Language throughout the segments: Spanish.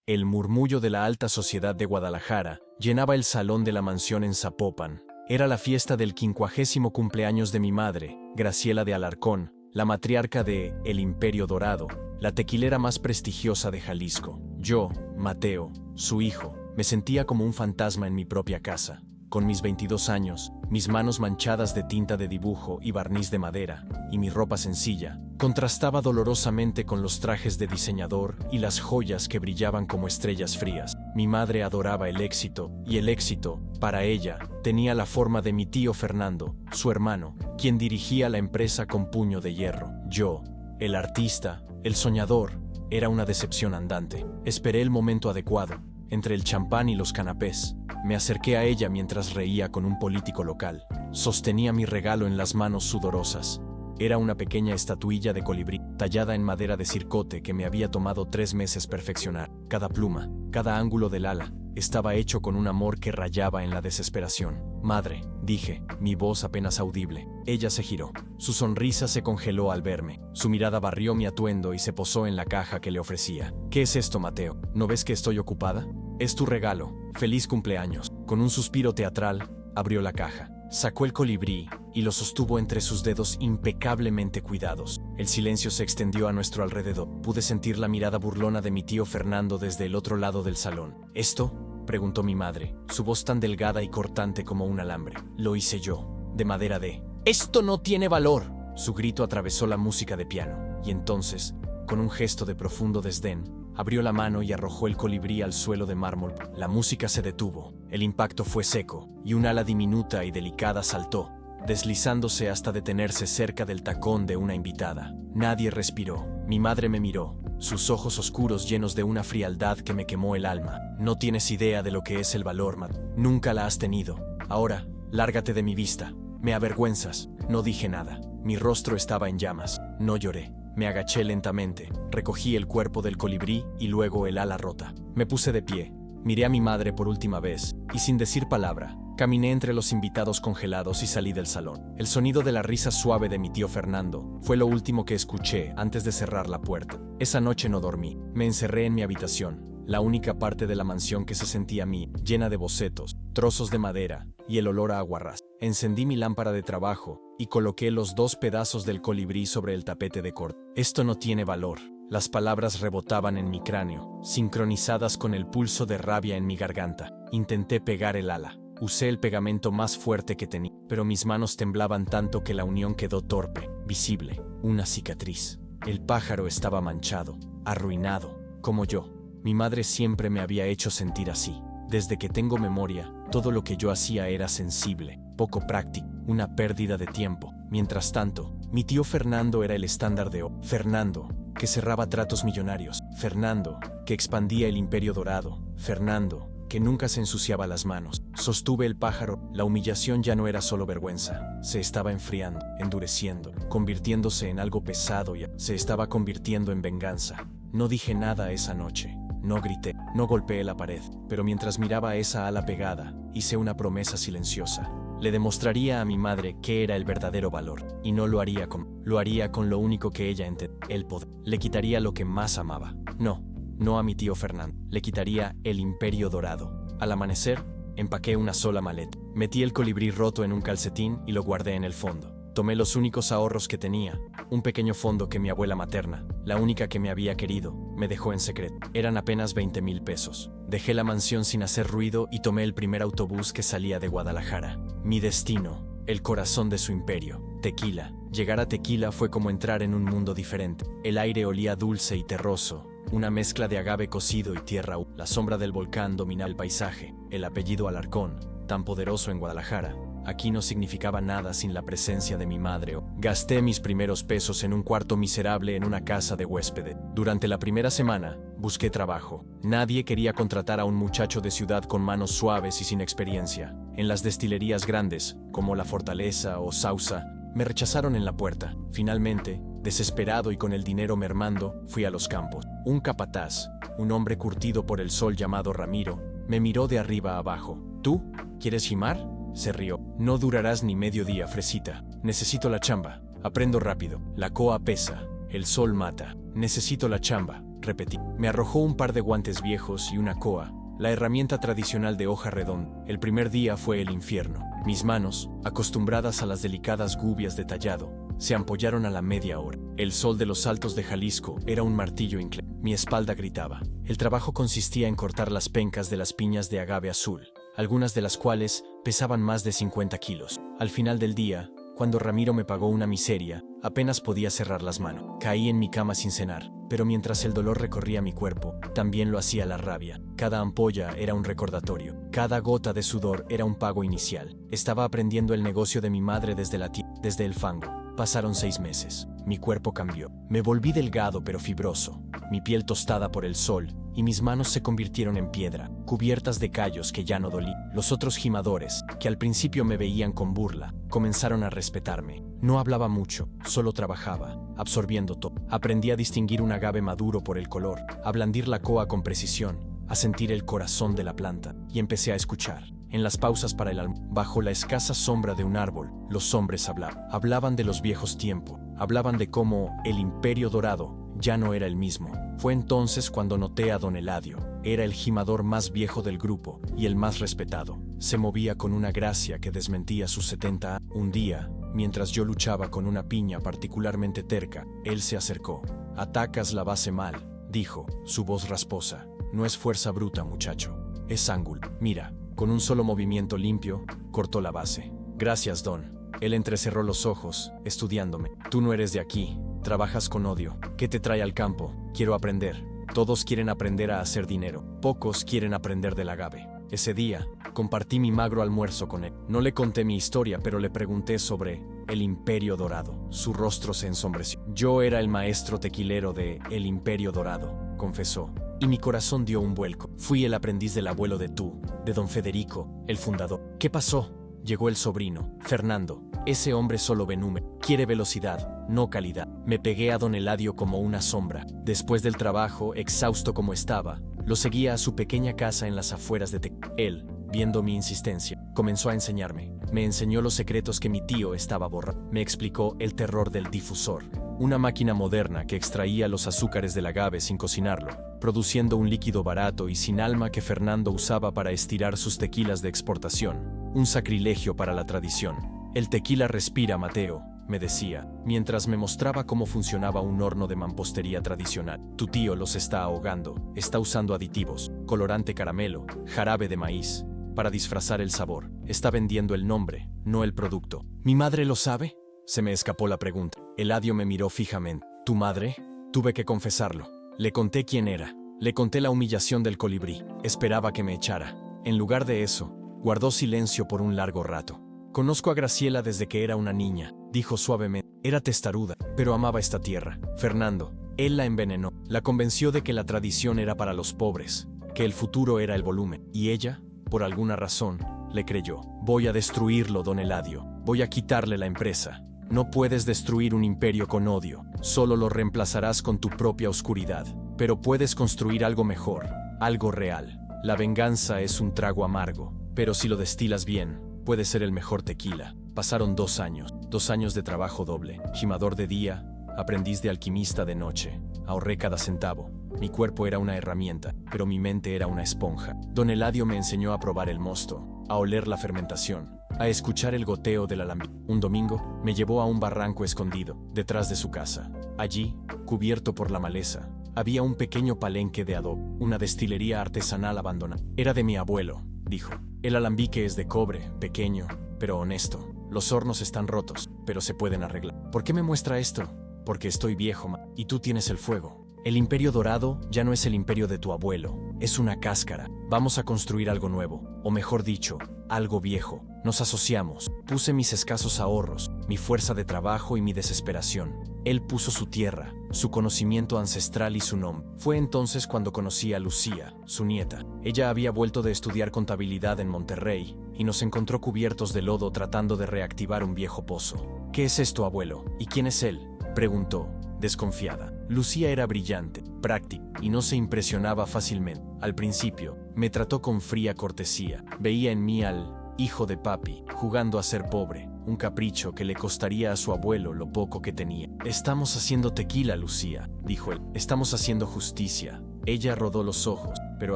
El murmullo de la alta sociedad de Guadalajara llenaba el salón de la mansión en Zapopan. Era la fiesta del 50º cumpleaños de mi madre, Graciela de Alarcón, la matriarca de El Imperio Dorado, la tequilera más prestigiosa de Jalisco. Yo, Mateo, su hijo, me sentía como un fantasma en mi propia casa. Con mis 22 años, mis manos manchadas de tinta de dibujo y barniz de madera, y mi ropa sencilla, contrastaba dolorosamente con los trajes de diseñador y las joyas que brillaban como estrellas frías. Mi madre adoraba el éxito, y el éxito, para ella, tenía la forma de mi tío Fernando, su hermano, quien dirigía la empresa con puño de hierro. Yo, el artista, el soñador, era una decepción andante. Esperé el momento adecuado. Entre el champán y los canapés, me acerqué a ella mientras reía con un político local. Sostenía mi regalo en las manos sudorosas. Era una pequeña estatuilla de colibrí, tallada en madera de circote que me había tomado 3 meses perfeccionar. Cada pluma, cada ángulo del ala, estaba hecho con un amor que rayaba en la desesperación. «Madre», dije, mi voz apenas audible. Ella se giró. Su sonrisa se congeló al verme. Su mirada barrió mi atuendo y se posó en la caja que le ofrecía. «¿Qué es esto, Mateo? ¿No ves que estoy ocupada? Es tu regalo. Feliz cumpleaños». Con un suspiro teatral, abrió la caja. Sacó el colibrí y lo sostuvo entre sus dedos impecablemente cuidados. El silencio se extendió a nuestro alrededor. Pude sentir la mirada burlona de mi tío Fernando desde el otro lado del salón. «¿Esto?», preguntó mi madre, su voz tan delgada y cortante como un alambre. «Lo hice yo, de madera de...». «¡Esto no tiene valor!». Su grito atravesó la música de piano, y entonces, con un gesto de profundo desdén, abrió la mano y arrojó el colibrí al suelo de mármol. La música se detuvo, el impacto fue seco, y un ala diminuta y delicada saltó, deslizándose hasta detenerse cerca del tacón de una invitada. Nadie respiró. Mi madre me miró, sus ojos oscuros llenos de una frialdad que me quemó el alma. «No tienes idea de lo que es el valor, Matt. Nunca la has tenido. Ahora, lárgate de mi vista. Me avergüenzas». No dije nada. Mi rostro estaba en llamas. No lloré. Me agaché lentamente, recogí el cuerpo del colibrí y luego el ala rota. Me puse de pie, miré a mi madre por última vez, y sin decir palabra, caminé entre los invitados congelados y salí del salón. El sonido de la risa suave de mi tío Fernando fue lo último que escuché antes de cerrar la puerta. Esa noche no dormí. Me encerré en mi habitación, la única parte de la mansión que se sentía mía, llena de bocetos, trozos de madera y el olor a aguarrás. Encendí mi lámpara de trabajo y coloqué los 2 pedazos del colibrí sobre el tapete de corte. «Esto no tiene valor». Las palabras rebotaban en mi cráneo, sincronizadas con el pulso de rabia en mi garganta. Intenté pegar el ala. Usé el pegamento más fuerte que tenía, pero mis manos temblaban tanto que la unión quedó torpe, visible, una cicatriz. El pájaro estaba manchado, arruinado, como yo. Mi madre siempre me había hecho sentir así. Desde que tengo memoria, todo lo que yo hacía era sensible, poco práctico, una pérdida de tiempo. Mientras tanto, mi tío Fernando era el estándar de oro. Fernando, que cerraba tratos millonarios. Fernando, que expandía el Imperio Dorado. Fernando, que nunca se ensuciaba las manos. Sostuve el pájaro. La humillación ya no era solo vergüenza. Se estaba enfriando, endureciendo, convirtiéndose en algo pesado y se estaba convirtiendo en venganza. No dije nada esa noche. No grité, no golpeé la pared, pero mientras miraba esa ala pegada, hice una promesa silenciosa. Le demostraría a mi madre qué era el verdadero valor, y no lo haría con lo único que ella entendía, el poder. Le quitaría lo que más amaba. No a mi tío Fernando. Le quitaría el Imperio Dorado. Al amanecer, empaqué una sola maleta. Metí el colibrí roto en un calcetín y lo guardé en el fondo. Tomé los únicos ahorros que tenía, un pequeño fondo que mi abuela materna, la única que me había querido, me dejó en secreto. Eran apenas 20,000 pesos. Dejé la mansión sin hacer ruido y tomé el primer autobús que salía de Guadalajara. Mi destino, el corazón de su imperio, Tequila. Llegar a Tequila fue como entrar en un mundo diferente. El aire olía dulce y terroso, una mezcla de agave cocido y tierra. La sombra del volcán dominaba el paisaje. El apellido Alarcón, tan poderoso en Guadalajara, aquí no significaba nada sin la presencia de mi madre. Gasté mis primeros pesos en un cuarto miserable en una casa de huéspedes. Durante la primera semana, busqué trabajo. Nadie quería contratar a un muchacho de ciudad con manos suaves y sin experiencia. En las destilerías grandes, como La Fortaleza o Sausa, me rechazaron en la puerta. Finalmente, desesperado y con el dinero mermando, fui a los campos. Un capataz, un hombre curtido por el sol llamado Ramiro, me miró de arriba a abajo. «¿Tú? ¿Quieres gimar?», se rió. «No durarás ni medio día, fresita. Necesito la chamba. Aprendo rápido. La coa pesa. El sol mata. Necesito la chamba», repetí. Me arrojó un par de guantes viejos y una coa, la herramienta tradicional de hoja redonda. El primer día fue el infierno. Mis manos, acostumbradas a las delicadas gubias de tallado, se ampollaron a la media hora. El sol de los altos de Jalisco era un martillo inclinado. Mi espalda gritaba. El trabajo consistía en cortar las pencas de las piñas de agave azul, algunas de las cuales pesaban más de 50 kilos. Al final del día, cuando Ramiro me pagó una miseria, apenas podía cerrar las manos. Caí en mi cama sin cenar, pero mientras el dolor recorría mi cuerpo, también lo hacía la rabia. Cada ampolla era un recordatorio. Cada gota de sudor era un pago inicial. Estaba aprendiendo el negocio de mi madre desde la tierra, desde el fango. Pasaron 6 meses. Mi cuerpo cambió. Me volví delgado pero fibroso, mi piel tostada por el sol, y mis manos se convirtieron en piedra, cubiertas de callos que ya no dolían. Los otros gimadores, que al principio me veían con burla, comenzaron a respetarme. No hablaba mucho, solo trabajaba, absorbiendo todo. Aprendí a distinguir un agave maduro por el color, a blandir la coa con precisión, a sentir el corazón de la planta, y empecé a escuchar. En las pausas para el almuerzo, bajo la escasa sombra de un árbol, los hombres hablaban. Hablaban de los viejos tiempos, hablaban de cómo el Imperio Dorado ya no era el mismo. Fue entonces cuando noté a don Eladio. Era el gimador más viejo del grupo y el más respetado. Se movía con una gracia que desmentía sus 70 años. Un día, mientras yo luchaba con una piña particularmente terca, él se acercó. «Atacas la base mal», dijo, su voz rasposa. «No es fuerza bruta, muchacho. Es ángulo. Mira». Con un solo movimiento limpio, cortó la base. «Gracias, Don». Él entrecerró los ojos, estudiándome. «Tú no eres de aquí. Trabajas con odio. ¿Qué te trae al campo? Quiero aprender. Todos quieren aprender a hacer dinero. Pocos quieren aprender del agave». Ese día, compartí mi magro almuerzo con él. No le conté mi historia, pero le pregunté sobre el Imperio Dorado. Su rostro se ensombreció. «Yo era el maestro tequilero de el Imperio Dorado», confesó. Y mi corazón dio un vuelco. «Fui el aprendiz del abuelo de don Federico, el fundador». «¿Qué pasó?». Llegó el sobrino, Fernando. «Ese hombre solo ve número. Quiere velocidad, no calidad». Me pegué a don Eladio como una sombra. Después del trabajo, exhausto como estaba, lo seguía a su pequeña casa en las afueras de Tec. Él, viendo mi insistencia, comenzó a enseñarme. Me enseñó los secretos que mi tío estaba borrando. Me explicó el terror del difusor, una máquina moderna que extraía los azúcares del agave sin cocinarlo, produciendo un líquido barato y sin alma que Fernando usaba para estirar sus tequilas de exportación. Un sacrilegio para la tradición. «El tequila respira, Mateo», me decía, mientras me mostraba cómo funcionaba un horno de mampostería tradicional. «Tu tío los está ahogando. Está usando aditivos, colorante caramelo, jarabe de maíz, para disfrazar el sabor. Está vendiendo el nombre, no el producto». «¿Mi madre lo sabe?», se me escapó la pregunta. Eladio me miró fijamente. «¿Tu madre?». Tuve que confesarlo. Le conté quién era. Le conté la humillación del colibrí. Esperaba que me echara. En lugar de eso, guardó silencio por un largo rato. «Conozco a Graciela desde que era una niña», dijo suavemente. «Era testaruda, pero amaba esta tierra. Fernando, él la envenenó. La convenció de que la tradición era para los pobres, que el futuro era el volumen. Y ella, por alguna razón, le creyó. Voy a destruirlo, don Eladio. Voy a quitarle la empresa. No puedes destruir un imperio con odio. Solo lo reemplazarás con tu propia oscuridad. Pero puedes construir algo mejor, algo real. La venganza es un trago amargo, pero si lo destilas bien, puede ser el mejor tequila». Pasaron 2 años. 2 años de trabajo doble. Gimador de día, aprendiz de alquimista de noche. Ahorré cada centavo. Mi cuerpo era una herramienta, pero mi mente era una esponja. Don Eladio me enseñó a probar el mosto, a oler la fermentación, a escuchar el goteo del alambique. Un domingo, me llevó a un barranco escondido, detrás de su casa. Allí, cubierto por la maleza, había un pequeño palenque de adobe, una destilería artesanal abandonada. «Era de mi abuelo», dijo. «El alambique es de cobre, pequeño, pero honesto. Los hornos están rotos, pero se pueden arreglar». «¿Por qué me muestra esto?». «Porque estoy viejo, y tú tienes el fuego. El Imperio Dorado ya no es el imperio de tu abuelo, es una cáscara. Vamos a construir algo nuevo, o mejor dicho, algo viejo. Nos asociamos». Puse mis escasos ahorros, mi fuerza de trabajo y mi desesperación. Él puso su tierra, su conocimiento ancestral y su nombre. Fue entonces cuando conocí a Lucía, su nieta. Ella había vuelto de estudiar contabilidad en Monterrey y nos encontró cubiertos de lodo tratando de reactivar un viejo pozo. «¿Qué es esto, abuelo? ¿Y quién es él?», preguntó, desconfiada. Lucía era brillante, práctica, y no se impresionaba fácilmente. Al principio, me trató con fría cortesía. Veía en mí al hijo de papi, jugando a ser pobre. un capricho que le costaría a su abuelo lo poco que tenía. Estamos haciendo tequila, Lucía, dijo él. Estamos haciendo justicia. Ella rodó los ojos, pero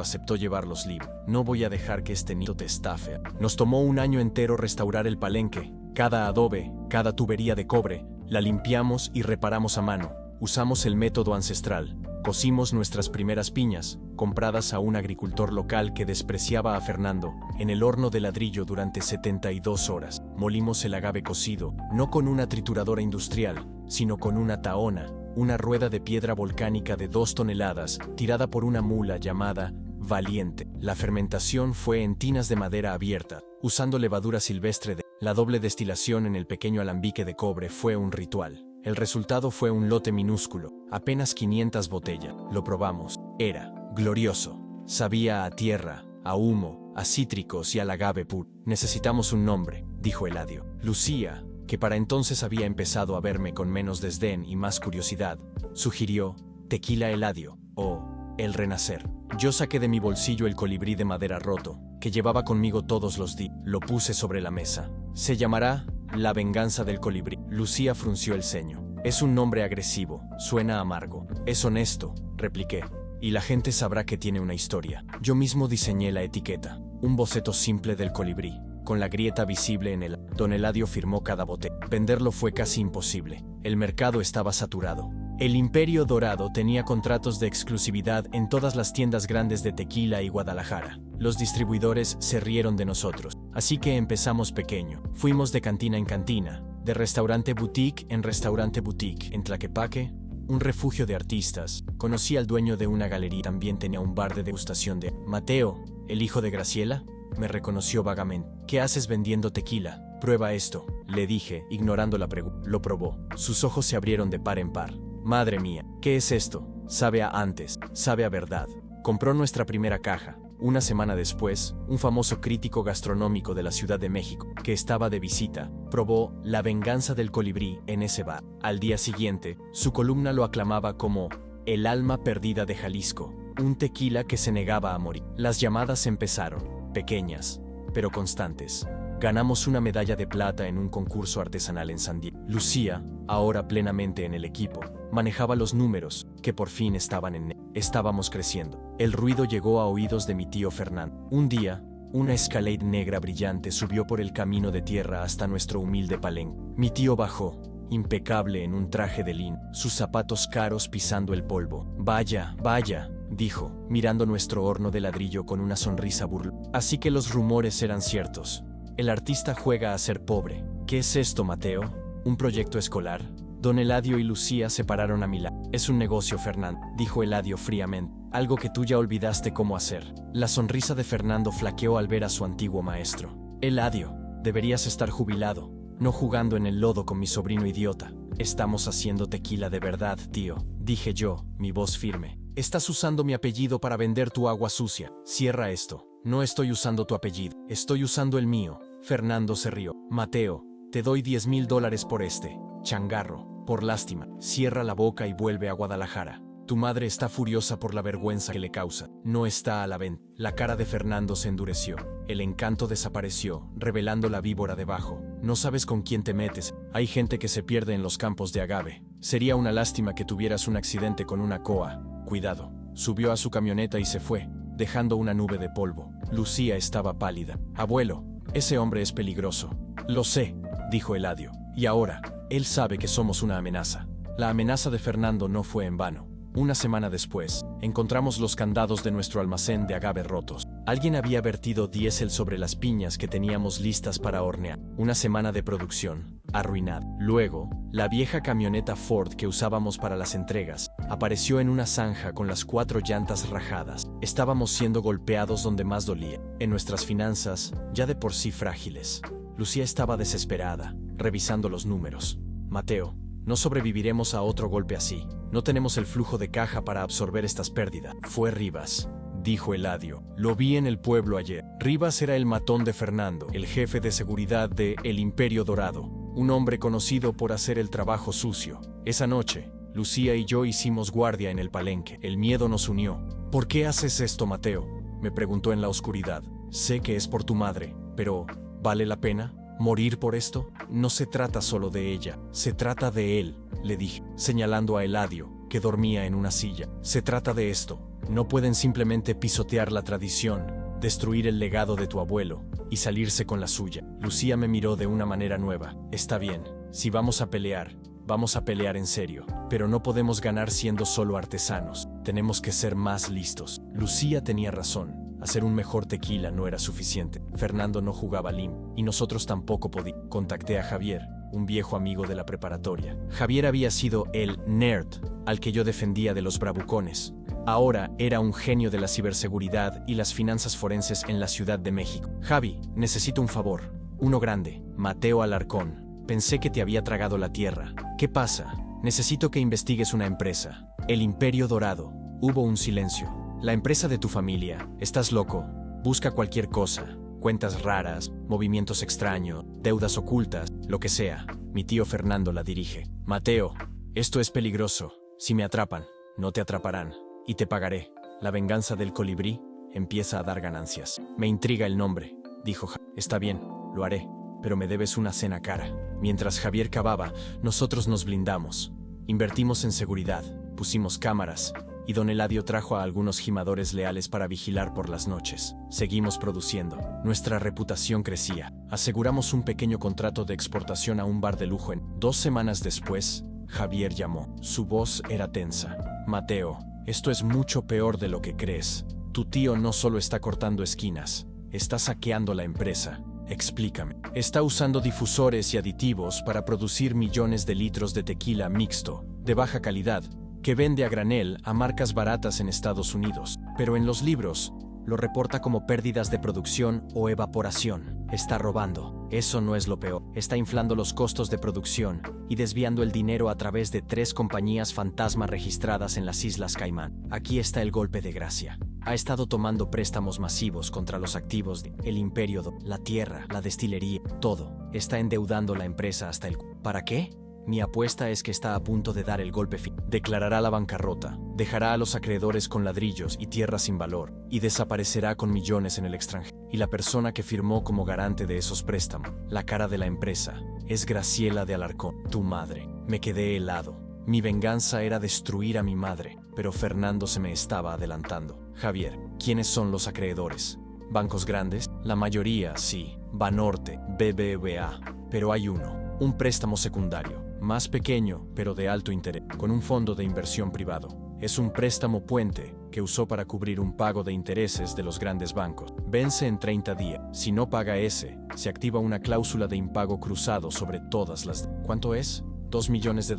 aceptó llevarlos libres. No voy a dejar que este niño te estafe. Nos tomó un año entero restaurar el palenque. Cada adobe, cada tubería de cobre, la limpiamos y reparamos a mano. Usamos el método ancestral. Cocimos nuestras primeras piñas, compradas a un agricultor local que despreciaba a Fernando, en el horno de ladrillo durante 72 horas. Molimos el agave cocido, no con una trituradora industrial, sino con una tahona, una rueda de piedra volcánica de 2 toneladas, tirada por una mula llamada Valiente. La fermentación fue en tinas de madera abierta, usando levadura silvestre. La doble destilación en el pequeño alambique de cobre fue un ritual. El resultado fue un lote minúsculo, apenas 500 botellas. Lo probamos. Era glorioso. Sabía a tierra, a humo, a cítricos y al agave puro. Necesitamos un nombre, dijo Eladio. Lucía, que para entonces había empezado a verme con menos desdén y más curiosidad, sugirió Tequila Eladio o El Renacer. Yo saqué de mi bolsillo el colibrí de madera roto, que llevaba conmigo todos los días. Lo puse sobre la mesa. Se llamará La venganza del colibrí. Lucía frunció el ceño. Es un nombre agresivo, suena amargo. Es honesto, repliqué, y la gente sabrá que tiene una historia. Yo mismo diseñé la etiqueta, un boceto simple del colibrí, con la grieta visible en el... Don Eladio firmó cada botella. Venderlo fue casi imposible. El mercado estaba saturado. El Imperio Dorado tenía contratos de exclusividad en todas las tiendas grandes de Tequila y Guadalajara. Los distribuidores se rieron de nosotros, así que empezamos pequeño. Fuimos de cantina en cantina, de restaurante boutique en restaurante boutique. En Tlaquepaque, un refugio de artistas, conocí al dueño de una galería. También tenía un bar de degustación de... Mateo, el hijo de Graciela, me reconoció vagamente. ¿Qué haces vendiendo tequila? Prueba esto, le dije, ignorando la pregunta. Lo probó. Sus ojos se abrieron de par en par. Madre mía, ¿qué es esto? Sabe a antes, sabe a verdad. Compró nuestra primera caja. Una semana después, un famoso crítico gastronómico de la Ciudad de México, que estaba de visita, probó La venganza del colibrí en ese bar. Al día siguiente, su columna lo aclamaba como el alma perdida de Jalisco, un tequila que se negaba a morir. Las llamadas empezaron, pequeñas, pero constantes. Ganamos una medalla de plata en un concurso artesanal en San Diego. Lucía, ahora plenamente en el equipo, manejaba los números, que por fin estaban en... Estábamos creciendo. El ruido llegó a oídos de mi tío Fernando. Un día, una Escalade negra brillante subió por el camino de tierra hasta nuestro humilde palenque. Mi tío bajó, impecable en un traje de lino, sus zapatos caros pisando el polvo. Vaya, vaya, dijo, mirando nuestro horno de ladrillo con una sonrisa burlona. Así que los rumores eran ciertos. El artista juega a ser pobre. ¿Qué es esto, Mateo? ¿Un proyecto escolar? Don Eladio y Lucía se pararon a mi lado. Es un negocio, Fernando, dijo Eladio fríamente. Algo que tú ya olvidaste cómo hacer. La sonrisa de Fernando flaqueó al ver a su antiguo maestro. Eladio, deberías estar jubilado, no jugando en el lodo con mi sobrino idiota. Estamos haciendo tequila de verdad, tío, dije yo, mi voz firme. Estás usando mi apellido para vender tu agua sucia. Cierra esto. No estoy usando tu apellido, estoy usando el mío. Fernando se rió. Mateo, te doy $10,000 por este changarro. Por lástima, cierra la boca y vuelve a Guadalajara. Tu madre está furiosa por la vergüenza que le causa. No está a la venta. La cara de Fernando se endureció. El encanto desapareció, revelando la víbora debajo. No sabes con quién te metes. Hay gente que se pierde en los campos de agave. Sería una lástima que tuvieras un accidente con una coa. Cuidado. Subió a su camioneta y se fue, dejando una nube de polvo. Lucía estaba pálida. Abuelo, ese hombre es peligroso. Lo sé, dijo Eladio. Y ahora, él sabe que somos una amenaza. La amenaza de Fernando no fue en vano. Una semana después, encontramos los candados de nuestro almacén de agave rotos. Alguien había vertido diésel sobre las piñas que teníamos listas para hornear. Una semana de producción, arruinada. Luego, la vieja camioneta Ford que usábamos para las entregas, apareció en una zanja con las 4 llantas rajadas. Estábamos siendo golpeados donde más dolía, en nuestras finanzas, ya de por sí frágiles. Lucía estaba desesperada, revisando los números. Mateo, no sobreviviremos a otro golpe así. No tenemos el flujo de caja para absorber estas pérdidas. Fue Rivas, dijo Eladio. Lo vi en el pueblo ayer. Rivas era el matón de Fernando, el jefe de seguridad de El Imperio Dorado, un hombre conocido por hacer el trabajo sucio. Esa noche, Lucía y yo hicimos guardia en el palenque. El miedo nos unió. ¿Por qué haces esto, Mateo?, me preguntó en la oscuridad. Sé que es por tu madre, pero ¿vale la pena? ¿Morir por esto? No se trata solo de ella, se trata de él, le dije, señalando a Eladio, que dormía en una silla. Se trata de esto. No pueden simplemente pisotear la tradición, destruir el legado de tu abuelo y salirse con la suya. Lucía me miró de una manera nueva. Está bien, si vamos a pelear en serio, pero no podemos ganar siendo solo artesanos. Tenemos que ser más listos. Lucía tenía razón. Hacer un mejor tequila no era suficiente. Fernando no jugaba lim, y nosotros tampoco podíamos. Contacté a Javier, un viejo amigo de la preparatoria. Javier había sido el nerd al que yo defendía de los bravucones. Ahora era un genio de la ciberseguridad y las finanzas forenses en la Ciudad de México. Javi, necesito un favor. Uno grande. Mateo Alarcón. Pensé que te había tragado la tierra. ¿Qué pasa? Necesito que investigues una empresa. El Imperio Dorado. Hubo un silencio. La empresa de tu familia. ¿Estás loco? Busca cualquier cosa. Cuentas raras, movimientos extraños, deudas ocultas, lo que sea. Mi tío Fernando la dirige. Mateo, esto es peligroso. Si me atrapan, no te atraparán. Y te pagaré. La venganza del colibrí empieza a dar ganancias. Me intriga el nombre, dijo Está bien, lo haré, pero me debes una cena cara. Mientras Javier cavaba, nosotros nos blindamos. Invertimos en seguridad, pusimos cámaras, y don Eladio trajo a algunos gimadores leales para vigilar por las noches. Seguimos produciendo. Nuestra reputación crecía. Aseguramos un pequeño contrato de exportación a un bar de lujo. 2 semanas después, Javier llamó. Su voz era tensa. Mateo, esto es mucho peor de lo que crees. Tu tío no solo está cortando esquinas, está saqueando la empresa. Explícame. Está usando difusores y aditivos para producir millones de litros de tequila mixto, de baja calidad, que vende a granel a marcas baratas en Estados Unidos, pero en los libros lo reporta como pérdidas de producción o evaporación. Está robando. Eso no es lo peor. Está inflando los costos de producción y desviando el dinero a través de 3 compañías fantasma registradas en las Islas Caimán. Aquí está el golpe de gracia. Ha estado tomando préstamos masivos contra los activos de el imperio, la tierra, la destilería, todo. Está endeudando la empresa hasta el... ¿Para qué? Mi apuesta es que está a punto de dar el golpe final. Declarará la bancarrota, dejará a los acreedores con ladrillos y tierra sin valor, y desaparecerá con millones en el extranjero. Y la persona que firmó como garante de esos préstamos, la cara de la empresa, es Graciela de Alarcón, tu madre. Me quedé helado. Mi venganza era destruir a mi madre, pero Fernando se me estaba adelantando. Javier, ¿quiénes son los acreedores? ¿Bancos grandes? La mayoría, sí. Banorte, BBVA. Pero hay uno, un préstamo secundario, más pequeño, pero de alto interés, con un fondo de inversión privado. Es un préstamo puente que usó para cubrir un pago de intereses de los grandes bancos. Vence en 30 días. Si no paga ese, se activa una cláusula de impago cruzado sobre todas las... ¿Cuánto es? $2 millones.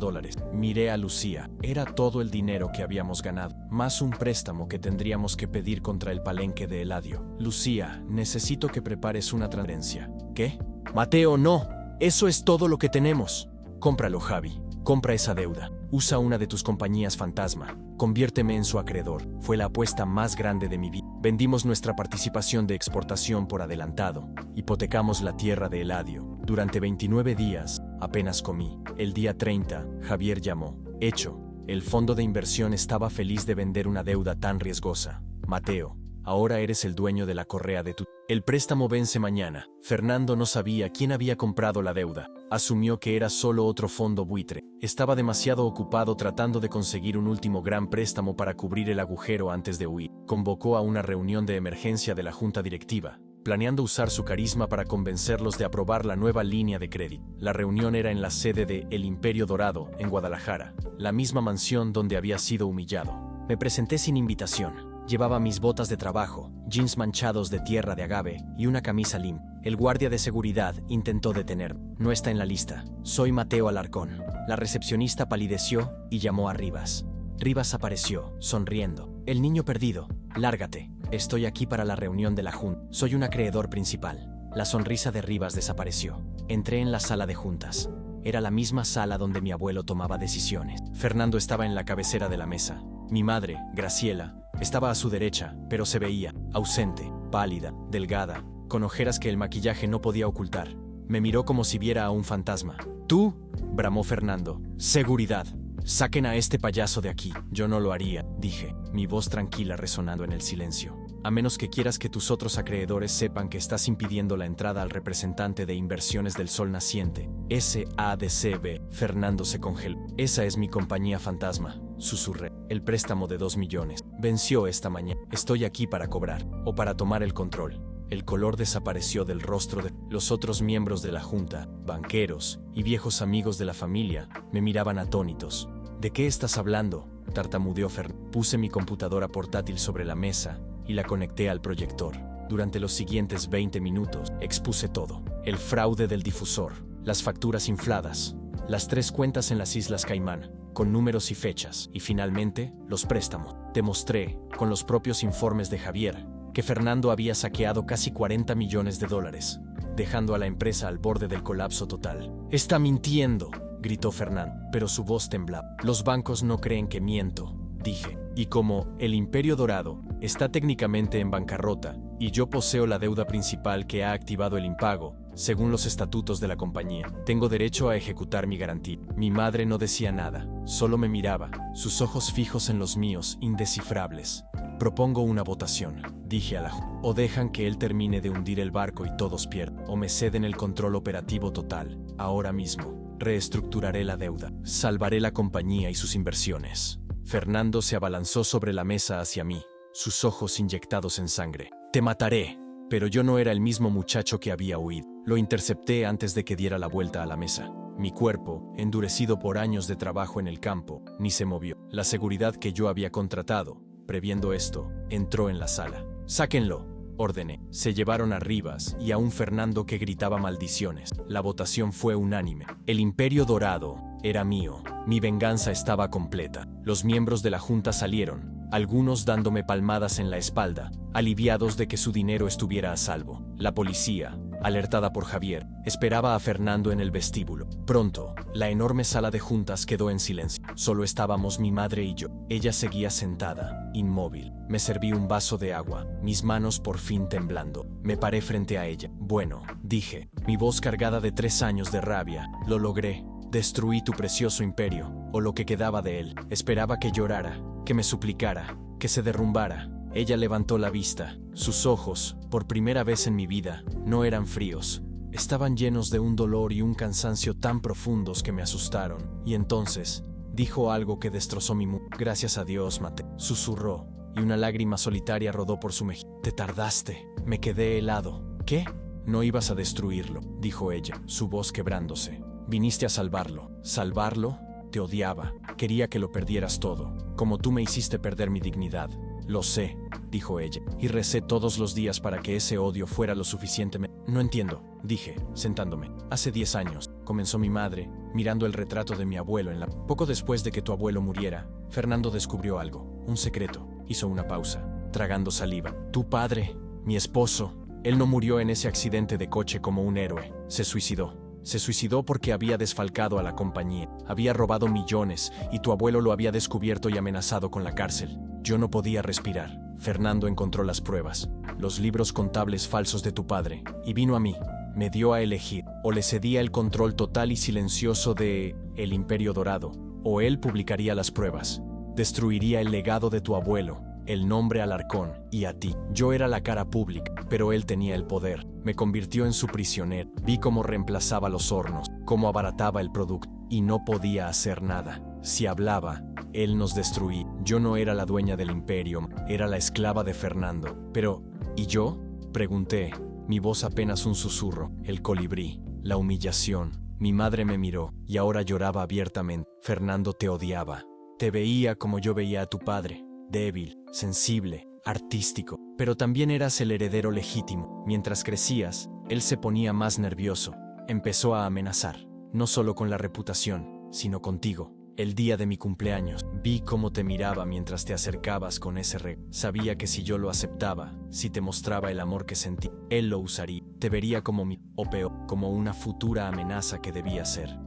Miré a Lucía. Era todo el dinero que habíamos ganado, más un préstamo que tendríamos que pedir contra el palenque de Eladio. Lucía, necesito que prepares una transferencia. ¿Qué? Mateo, no. Eso es todo lo que tenemos. Cómpralo, Javi. Compra esa deuda. Usa una de tus compañías fantasma. Conviérteme en su acreedor. Fue la apuesta más grande de mi vida. Vendimos nuestra participación de exportación por adelantado. Hipotecamos la tierra de Eladio. Durante 29 días, apenas comí. El día 30, Javier llamó. Hecho. El fondo de inversión estaba feliz de vender una deuda tan riesgosa. Mateo, ahora eres el dueño de la correa de tu... El préstamo vence mañana. Fernando no sabía quién había comprado la deuda. Asumió que era solo otro fondo buitre. Estaba demasiado ocupado tratando de conseguir un último gran préstamo para cubrir el agujero antes de huir. Convocó a una reunión de emergencia de la junta directiva, planeando usar su carisma para convencerlos de aprobar la nueva línea de crédito. La reunión era en la sede de El Imperio Dorado, en Guadalajara, la misma mansión donde había sido humillado. Me presenté sin invitación. Llevaba mis botas de trabajo, jeans manchados de tierra de agave y una camisa lim. El guardia de seguridad intentó detenerme. No está en la lista. Soy Mateo Alarcón. La recepcionista palideció y llamó a Rivas. Rivas apareció, sonriendo. El niño perdido. Lárgate. Estoy aquí para la reunión de la junta. Soy un acreedor principal. La sonrisa de Rivas desapareció. Entré en la sala de juntas. Era la misma sala donde mi abuelo tomaba decisiones. Fernando estaba en la cabecera de la mesa. Mi madre, Graciela, estaba a su derecha, pero se veía ausente, pálida, delgada, con ojeras que el maquillaje no podía ocultar. Me miró como si viera a un fantasma. «¿Tú?», bramó Fernando. «Seguridad. Saquen a este payaso de aquí». «Yo no lo haría», dije, mi voz tranquila resonando en el silencio. a menos que quieras que tus otros acreedores sepan que estás impidiendo la entrada al representante de inversiones del Sol Naciente, SADCB. Fernando se congeló. Esa es mi compañía fantasma, susurré. El préstamo de 2 millones. Venció esta mañana. Estoy aquí para cobrar, o para tomar el control. El color desapareció del rostro de los otros miembros de la junta, banqueros y viejos amigos de la familia. Me miraban atónitos. ¿De qué estás hablando?, tartamudeó Fernando. Puse mi computadora portátil sobre la mesa y la conecté al proyector. Durante los siguientes 20 minutos expuse todo. El fraude del difusor, las facturas infladas, las 3 cuentas en las Islas Caimán, con números y fechas, y finalmente, los préstamos. Te mostré, con los propios informes de Javier, que Fernando había saqueado casi 40 millones de dólares, dejando a la empresa al borde del colapso total. «Está mintiendo», gritó Fernando, pero su voz temblaba. «Los bancos no creen que miento», dije. «Y como el Imperio Dorado está técnicamente en bancarrota, y yo poseo la deuda principal que ha activado el impago, según los estatutos de la compañía, tengo derecho a ejecutar mi garantía». Mi madre no decía nada, solo me miraba, sus ojos fijos en los míos, indescifrables. «Propongo una votación», dije a la junta. «O dejan que él termine de hundir el barco y todos pierdan, o me ceden el control operativo total, ahora mismo. Reestructuraré la deuda, salvaré la compañía y sus inversiones». Fernando se abalanzó sobre la mesa hacia mí, sus ojos inyectados en sangre. «Te mataré». Pero yo no era el mismo muchacho que había huido. Lo intercepté antes de que diera la vuelta a la mesa. Mi cuerpo, endurecido por años de trabajo en el campo, ni se movió. La seguridad que yo había contratado, previendo esto, entró en la sala. «Sáquenlo», ordené. Se llevaron a Rivas y a un Fernando que gritaba maldiciones. La votación fue unánime. El Imperio Dorado era mío. Mi venganza estaba completa. Los miembros de la junta salieron, algunos dándome palmadas en la espalda, aliviados de que su dinero estuviera a salvo. La policía, alertada por Javier, esperaba a Fernando en el vestíbulo. Pronto, la enorme sala de juntas quedó en silencio. Solo estábamos mi madre y yo. Ella seguía sentada, inmóvil. Me serví un vaso de agua, mis manos por fin temblando. Me paré frente a ella. «Bueno», dije, mi voz cargada de 3 años de rabia, «lo logré. Destruí tu precioso imperio, o lo que quedaba de él. Esperaba que llorara, que me suplicara, que se derrumbara». Ella levantó la vista. Sus ojos, por primera vez en mi vida, no eran fríos. Estaban llenos de un dolor y un cansancio tan profundos que me asustaron. Y entonces, dijo algo que destrozó mi mundo. «Gracias a Dios, Mateo», susurró, y una lágrima solitaria rodó por su mejilla. «Te tardaste». Me quedé helado. «¿Qué?». «No ibas a destruirlo», dijo ella, su voz quebrándose. «Viniste a salvarlo». «¿Salvarlo?». «Te odiaba. Quería que lo perdieras todo, como tú me hiciste perder mi dignidad». «Lo sé», dijo ella, «y recé todos los días para que ese odio fuera lo suficientemente». «No entiendo», dije, sentándome. «Hace 10 años», comenzó mi madre, mirando el retrato de mi abuelo en la... «Poco después de que tu abuelo muriera, Fernando descubrió algo, un secreto». Hizo una pausa, tragando saliva. «Tu padre, mi esposo, él no murió en ese accidente de coche como un héroe, se suicidó. Se suicidó porque había desfalcado a la compañía, había robado millones y tu abuelo lo había descubierto y amenazado con la cárcel. Yo no podía respirar». Fernando encontró las pruebas, los libros contables falsos de tu padre, y vino a mí. Me dio a elegir, o le cedía el control total y silencioso de el Imperio Dorado, o él publicaría las pruebas. Destruiría el legado de tu abuelo, el nombre Alarcón, y a ti. Yo era la cara pública, pero él tenía el poder. Me convirtió en su prisionero. Vi cómo reemplazaba los hornos, cómo abarataba el producto, y no podía hacer nada. Si hablaba, él nos destruía. Yo no era la dueña del imperio, era la esclava de Fernando. Pero, ¿y yo?, pregunté, mi voz apenas un susurro. El colibrí, la humillación. Mi madre me miró, y ahora lloraba abiertamente. Fernando te odiaba. Te veía como yo veía a tu padre, débil, sensible, artístico. Pero también eras el heredero legítimo. Mientras crecías, él se ponía más nervioso. Empezó a amenazar, no solo con la reputación, sino contigo. El día de mi cumpleaños, vi cómo te miraba mientras te acercabas con ese regalo. Sabía que si yo lo aceptaba, si te mostraba el amor que sentí, él lo usaría. Te vería como o peor, como una futura amenaza que debía ser.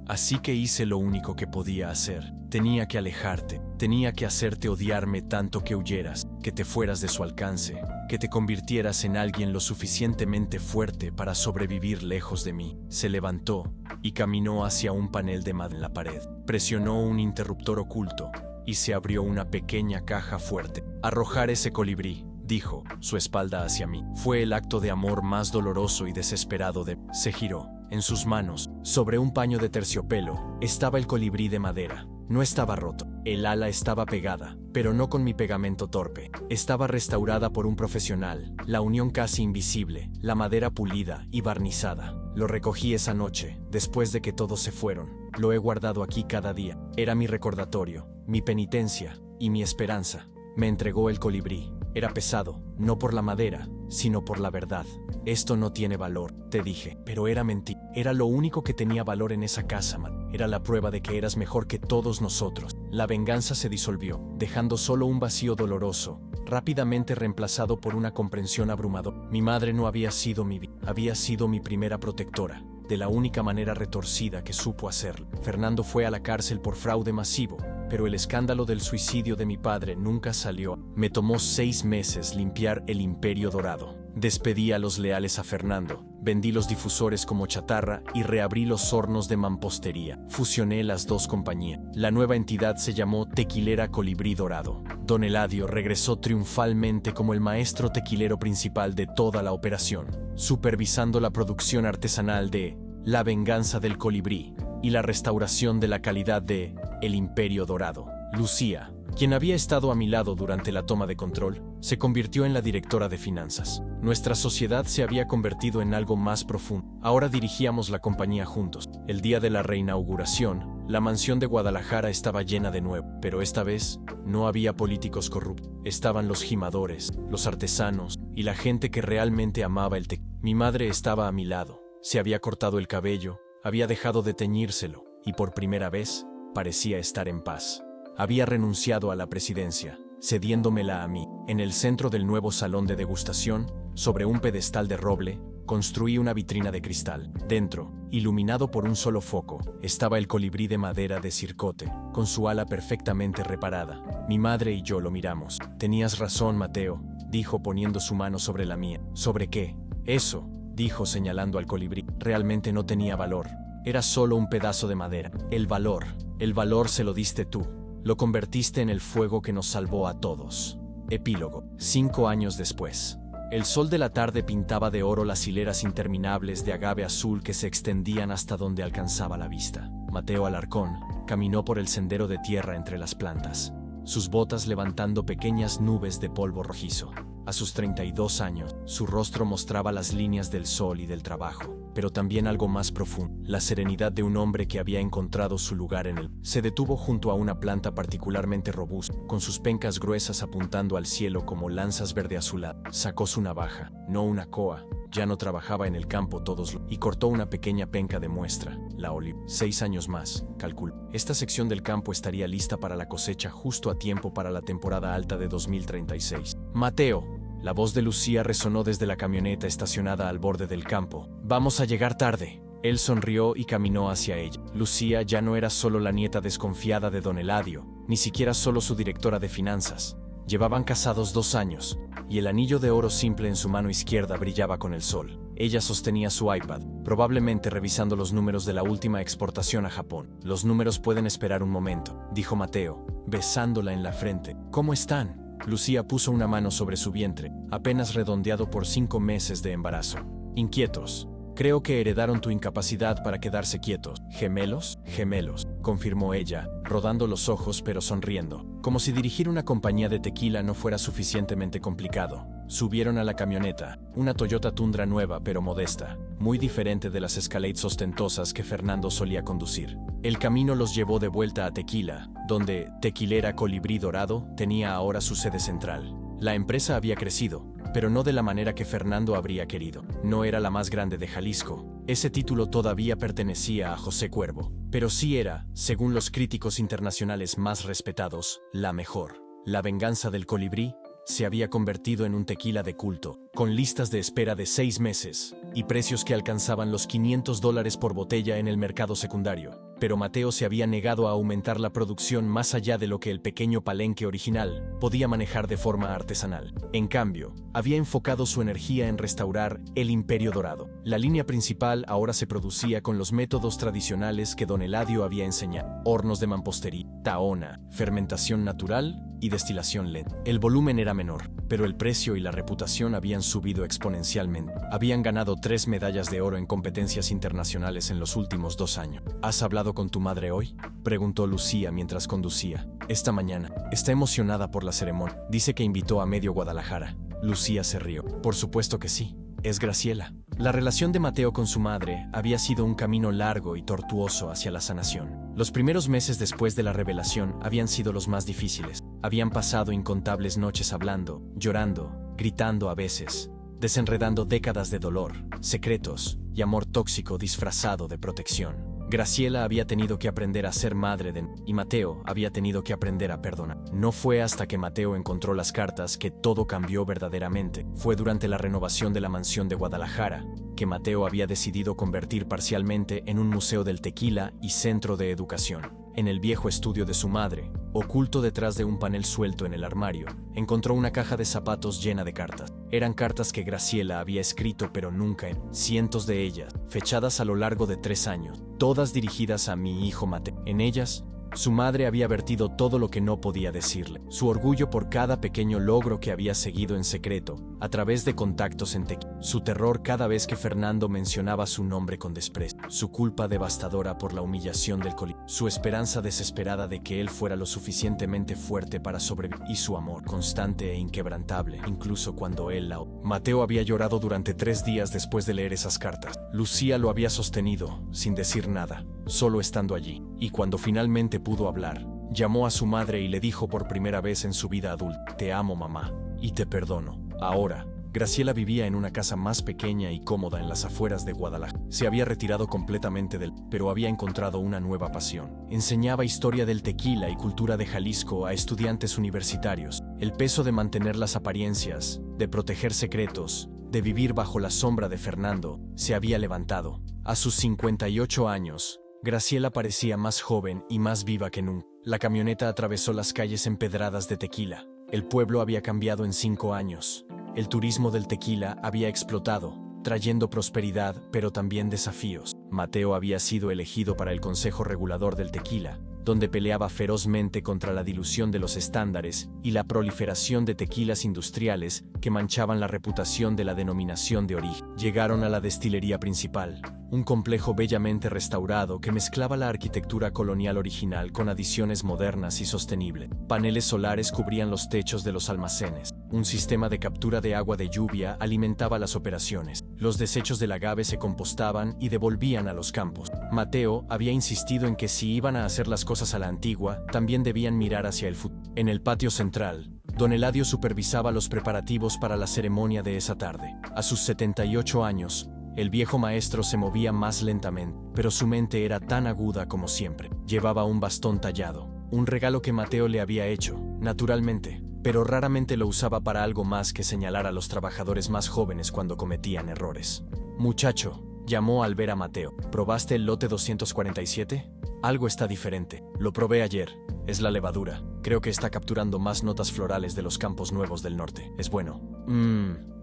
Así que hice lo único que podía hacer. Tenía que alejarte, tenía que hacerte odiarme tanto que huyeras, que te fueras de su alcance, que te convirtieras en alguien lo suficientemente fuerte para sobrevivir lejos de mí. Se levantó y caminó hacia un panel de madera en la pared. Presionó un interruptor oculto y se abrió una pequeña caja fuerte. «Arrojar ese colibrí», dijo, su espalda hacia mí. Fue el acto de amor más doloroso y desesperado de... Se giró. En sus manos, sobre un paño de terciopelo, estaba el colibrí de madera. No estaba roto. El ala estaba pegada, pero no con mi pegamento torpe. Estaba restaurada por un profesional, la unión casi invisible, la madera pulida y barnizada. Lo recogí esa noche, después de que todos se fueron. Lo he guardado aquí cada día. Era mi recordatorio, mi penitencia y mi esperanza. Me entregó el colibrí. Era pesado, no por la madera, sino por la verdad. Esto no tiene valor, te dije, pero era mentira. Era lo único que tenía valor en esa casa, Matt. Era la prueba de que eras mejor que todos nosotros. La venganza se disolvió, dejando solo un vacío doloroso, rápidamente reemplazado por una comprensión abrumadora. Mi madre no había sido mi vida, había sido mi primera protectora, de la única manera retorcida que supo hacerlo. Fernando fue a la cárcel por fraude masivo, pero el escándalo del suicidio de mi padre nunca salió. Me tomó 6 meses limpiar el imperio dorado. Despedí a los leales a Fernando, vendí los difusores como chatarra y reabrí los hornos de mampostería. Fusioné las dos compañías. La nueva entidad se llamó Tequilera Colibrí Dorado. Don Eladio regresó triunfalmente como el maestro tequilero principal de toda la operación, supervisando la producción artesanal de La Venganza del Colibrí y la restauración de la calidad de El Imperio Dorado. Lucía, quien había estado a mi lado durante la toma de control, se convirtió en la directora de finanzas. Nuestra sociedad se había convertido en algo más profundo. Ahora dirigíamos la compañía juntos. El día de la reinauguración, la mansión de Guadalajara estaba llena de nuevo, pero esta vez no había políticos corruptos. Estaban los gimadores, los artesanos y la gente que realmente amaba el tequila. Mi madre estaba a mi lado. Se había cortado el cabello, había dejado de teñírselo y por primera vez parecía estar en paz. Había renunciado a la presidencia, cediéndomela a mí. En el centro del nuevo salón de degustación, sobre un pedestal de roble, construí una vitrina de cristal. Dentro, iluminado por un solo foco, estaba el colibrí de madera de circote, con su ala perfectamente reparada. Mi madre y yo lo miramos. Tenías razón, Mateo, dijo poniendo su mano sobre la mía. ¿Sobre qué? Eso, dijo señalando al colibrí. Realmente no tenía valor. Era solo un pedazo de madera. El valor se lo diste tú. Lo convertiste en el fuego que nos salvó a todos. Epílogo. 5 años después. El sol de la tarde pintaba de oro las hileras interminables de agave azul que se extendían hasta donde alcanzaba la vista. Mateo Alarcón caminó por el sendero de tierra entre las plantas, sus botas levantando pequeñas nubes de polvo rojizo. A sus 32 años, su rostro mostraba las líneas del sol y del trabajo, pero también algo más profundo, la serenidad de un hombre que había encontrado su lugar en él. Se detuvo junto a una planta particularmente robusta, con sus pencas gruesas apuntando al cielo como lanzas verde azuladas. Sacó su navaja, no una coa, ya no trabajaba en el campo y cortó una pequeña penca de muestra, la oliva. 6 años más, calculó. Esta sección del campo estaría lista para la cosecha justo a tiempo para la temporada alta de 2036. Mateo. La voz de Lucía resonó desde la camioneta estacionada al borde del campo. Vamos a llegar tarde. Él sonrió y caminó hacia ella. Lucía ya no era solo la nieta desconfiada de don Eladio, ni siquiera solo su directora de finanzas. Llevaban casados 2 años, y el anillo de oro simple en su mano izquierda brillaba con el sol. Ella sostenía su iPad, probablemente revisando los números de la última exportación a Japón. Los números pueden esperar un momento, dijo Mateo, besándola en la frente. ¿Cómo están? Lucía puso una mano sobre su vientre, apenas redondeado por 5 meses de embarazo. Inquietos. Creo que heredaron tu incapacidad para quedarse quietos. ¿Gemelos? Gemelos, confirmó ella, rodando los ojos pero sonriendo, como si dirigir una compañía de tequila no fuera suficientemente complicado. Subieron a la camioneta, una Toyota Tundra nueva pero modesta, muy diferente de las Escalades ostentosas que Fernando solía conducir. El camino los llevó de vuelta a Tequila, donde Tequilera Colibrí Dorado tenía ahora su sede central. La empresa había crecido, pero no de la manera que Fernando habría querido. No era la más grande de Jalisco. Ese título todavía pertenecía a José Cuervo, pero sí era, según los críticos internacionales más respetados, la mejor. La Venganza del Colibrí se había convertido en un tequila de culto, con listas de espera de 6 meses y precios que alcanzaban los $500 por botella en el mercado secundario. Pero Mateo se había negado a aumentar la producción más allá de lo que el pequeño palenque original podía manejar de forma artesanal. En cambio, había enfocado su energía en restaurar el Imperio Dorado. La línea principal ahora se producía con los métodos tradicionales que don Eladio había enseñado: hornos de mampostería, tahona, fermentación natural y destilación lenta. El volumen era menor, pero el precio y la reputación habían subido exponencialmente. Habían ganado 3 medallas de oro en competencias internacionales en los últimos 2 años. ¿Has hablado con tu madre hoy?, preguntó Lucía mientras conducía. Esta mañana. Está emocionada por la ceremonia. Dice que invitó a medio Guadalajara. Lucía se rió. Por supuesto que sí. Es Graciela. La relación de Mateo con su madre había sido un camino largo y tortuoso hacia la sanación. Los primeros meses después de la revelación habían sido los más difíciles. Habían pasado incontables noches hablando, llorando, gritando a veces, desenredando décadas de dolor, secretos y amor tóxico disfrazado de protección. Graciela había tenido que aprender a ser madre y Mateo había tenido que aprender a perdonar. No fue hasta que Mateo encontró las cartas que todo cambió verdaderamente. Fue durante la renovación de la mansión de Guadalajara que Mateo había decidido convertir parcialmente en un museo del tequila y centro de educación. En el viejo estudio de su madre, oculto detrás de un panel suelto en el armario, encontró una caja de zapatos llena de cartas. Eran cartas que Graciela había escrito pero nunca cientos de ellas, fechadas a lo largo de 3 años, todas dirigidas a mi hijo Mateo. En ellas, su madre había vertido todo lo que no podía decirle, su orgullo por cada pequeño logro que había seguido en secreto, a través de contactos en tequila, su terror cada vez que Fernando mencionaba su nombre con desprecio, su culpa devastadora por la humillación del colegio, su esperanza desesperada de que él fuera lo suficientemente fuerte para sobrevivir, y su amor constante e inquebrantable, incluso cuando él la odiaba. Mateo había llorado durante 3 días después de leer esas cartas. Lucía lo había sostenido, sin decir nada, solo estando allí, y cuando finalmente pudo hablar, llamó a su madre y le dijo por primera vez en su vida adulta: te amo, mamá, y te perdono. Ahora, Graciela vivía en una casa más pequeña y cómoda en las afueras de Guadalajara. Se había retirado completamente pero había encontrado una nueva pasión. Enseñaba historia del tequila y cultura de Jalisco a estudiantes universitarios. El peso de mantener las apariencias, de proteger secretos, de vivir bajo la sombra de Fernando, se había levantado. A sus 58 años, Graciela parecía más joven y más viva que nunca. La camioneta atravesó las calles empedradas de tequila. El pueblo había cambiado en 5 años. El turismo del tequila había explotado, trayendo prosperidad, pero también desafíos. Mateo había sido elegido para el Consejo Regulador del Tequila, donde peleaba ferozmente contra la dilución de los estándares y la proliferación de tequilas industriales que manchaban la reputación de la denominación de origen. Llegaron a la destilería principal, un complejo bellamente restaurado que mezclaba la arquitectura colonial original con adiciones modernas y sostenibles. Paneles solares cubrían los techos de los almacenes. Un sistema de captura de agua de lluvia alimentaba las operaciones. Los desechos del agave se compostaban y devolvían a los campos. Mateo había insistido en que si iban a hacer las cosas a la antigua, también debían mirar hacia el futuro. En el patio central, don Eladio supervisaba los preparativos para la ceremonia de esa tarde. A sus 78 años, el viejo maestro se movía más lentamente, pero su mente era tan aguda como siempre. Llevaba un bastón tallado, un regalo que Mateo le había hecho, naturalmente, pero raramente lo usaba para algo más que señalar a los trabajadores más jóvenes cuando cometían errores. Muchacho, llamó al ver a Mateo. ¿Probaste el lote 247? Algo está diferente. Lo probé ayer. Es la levadura. Creo que está capturando más notas florales de los campos nuevos del norte. Es bueno.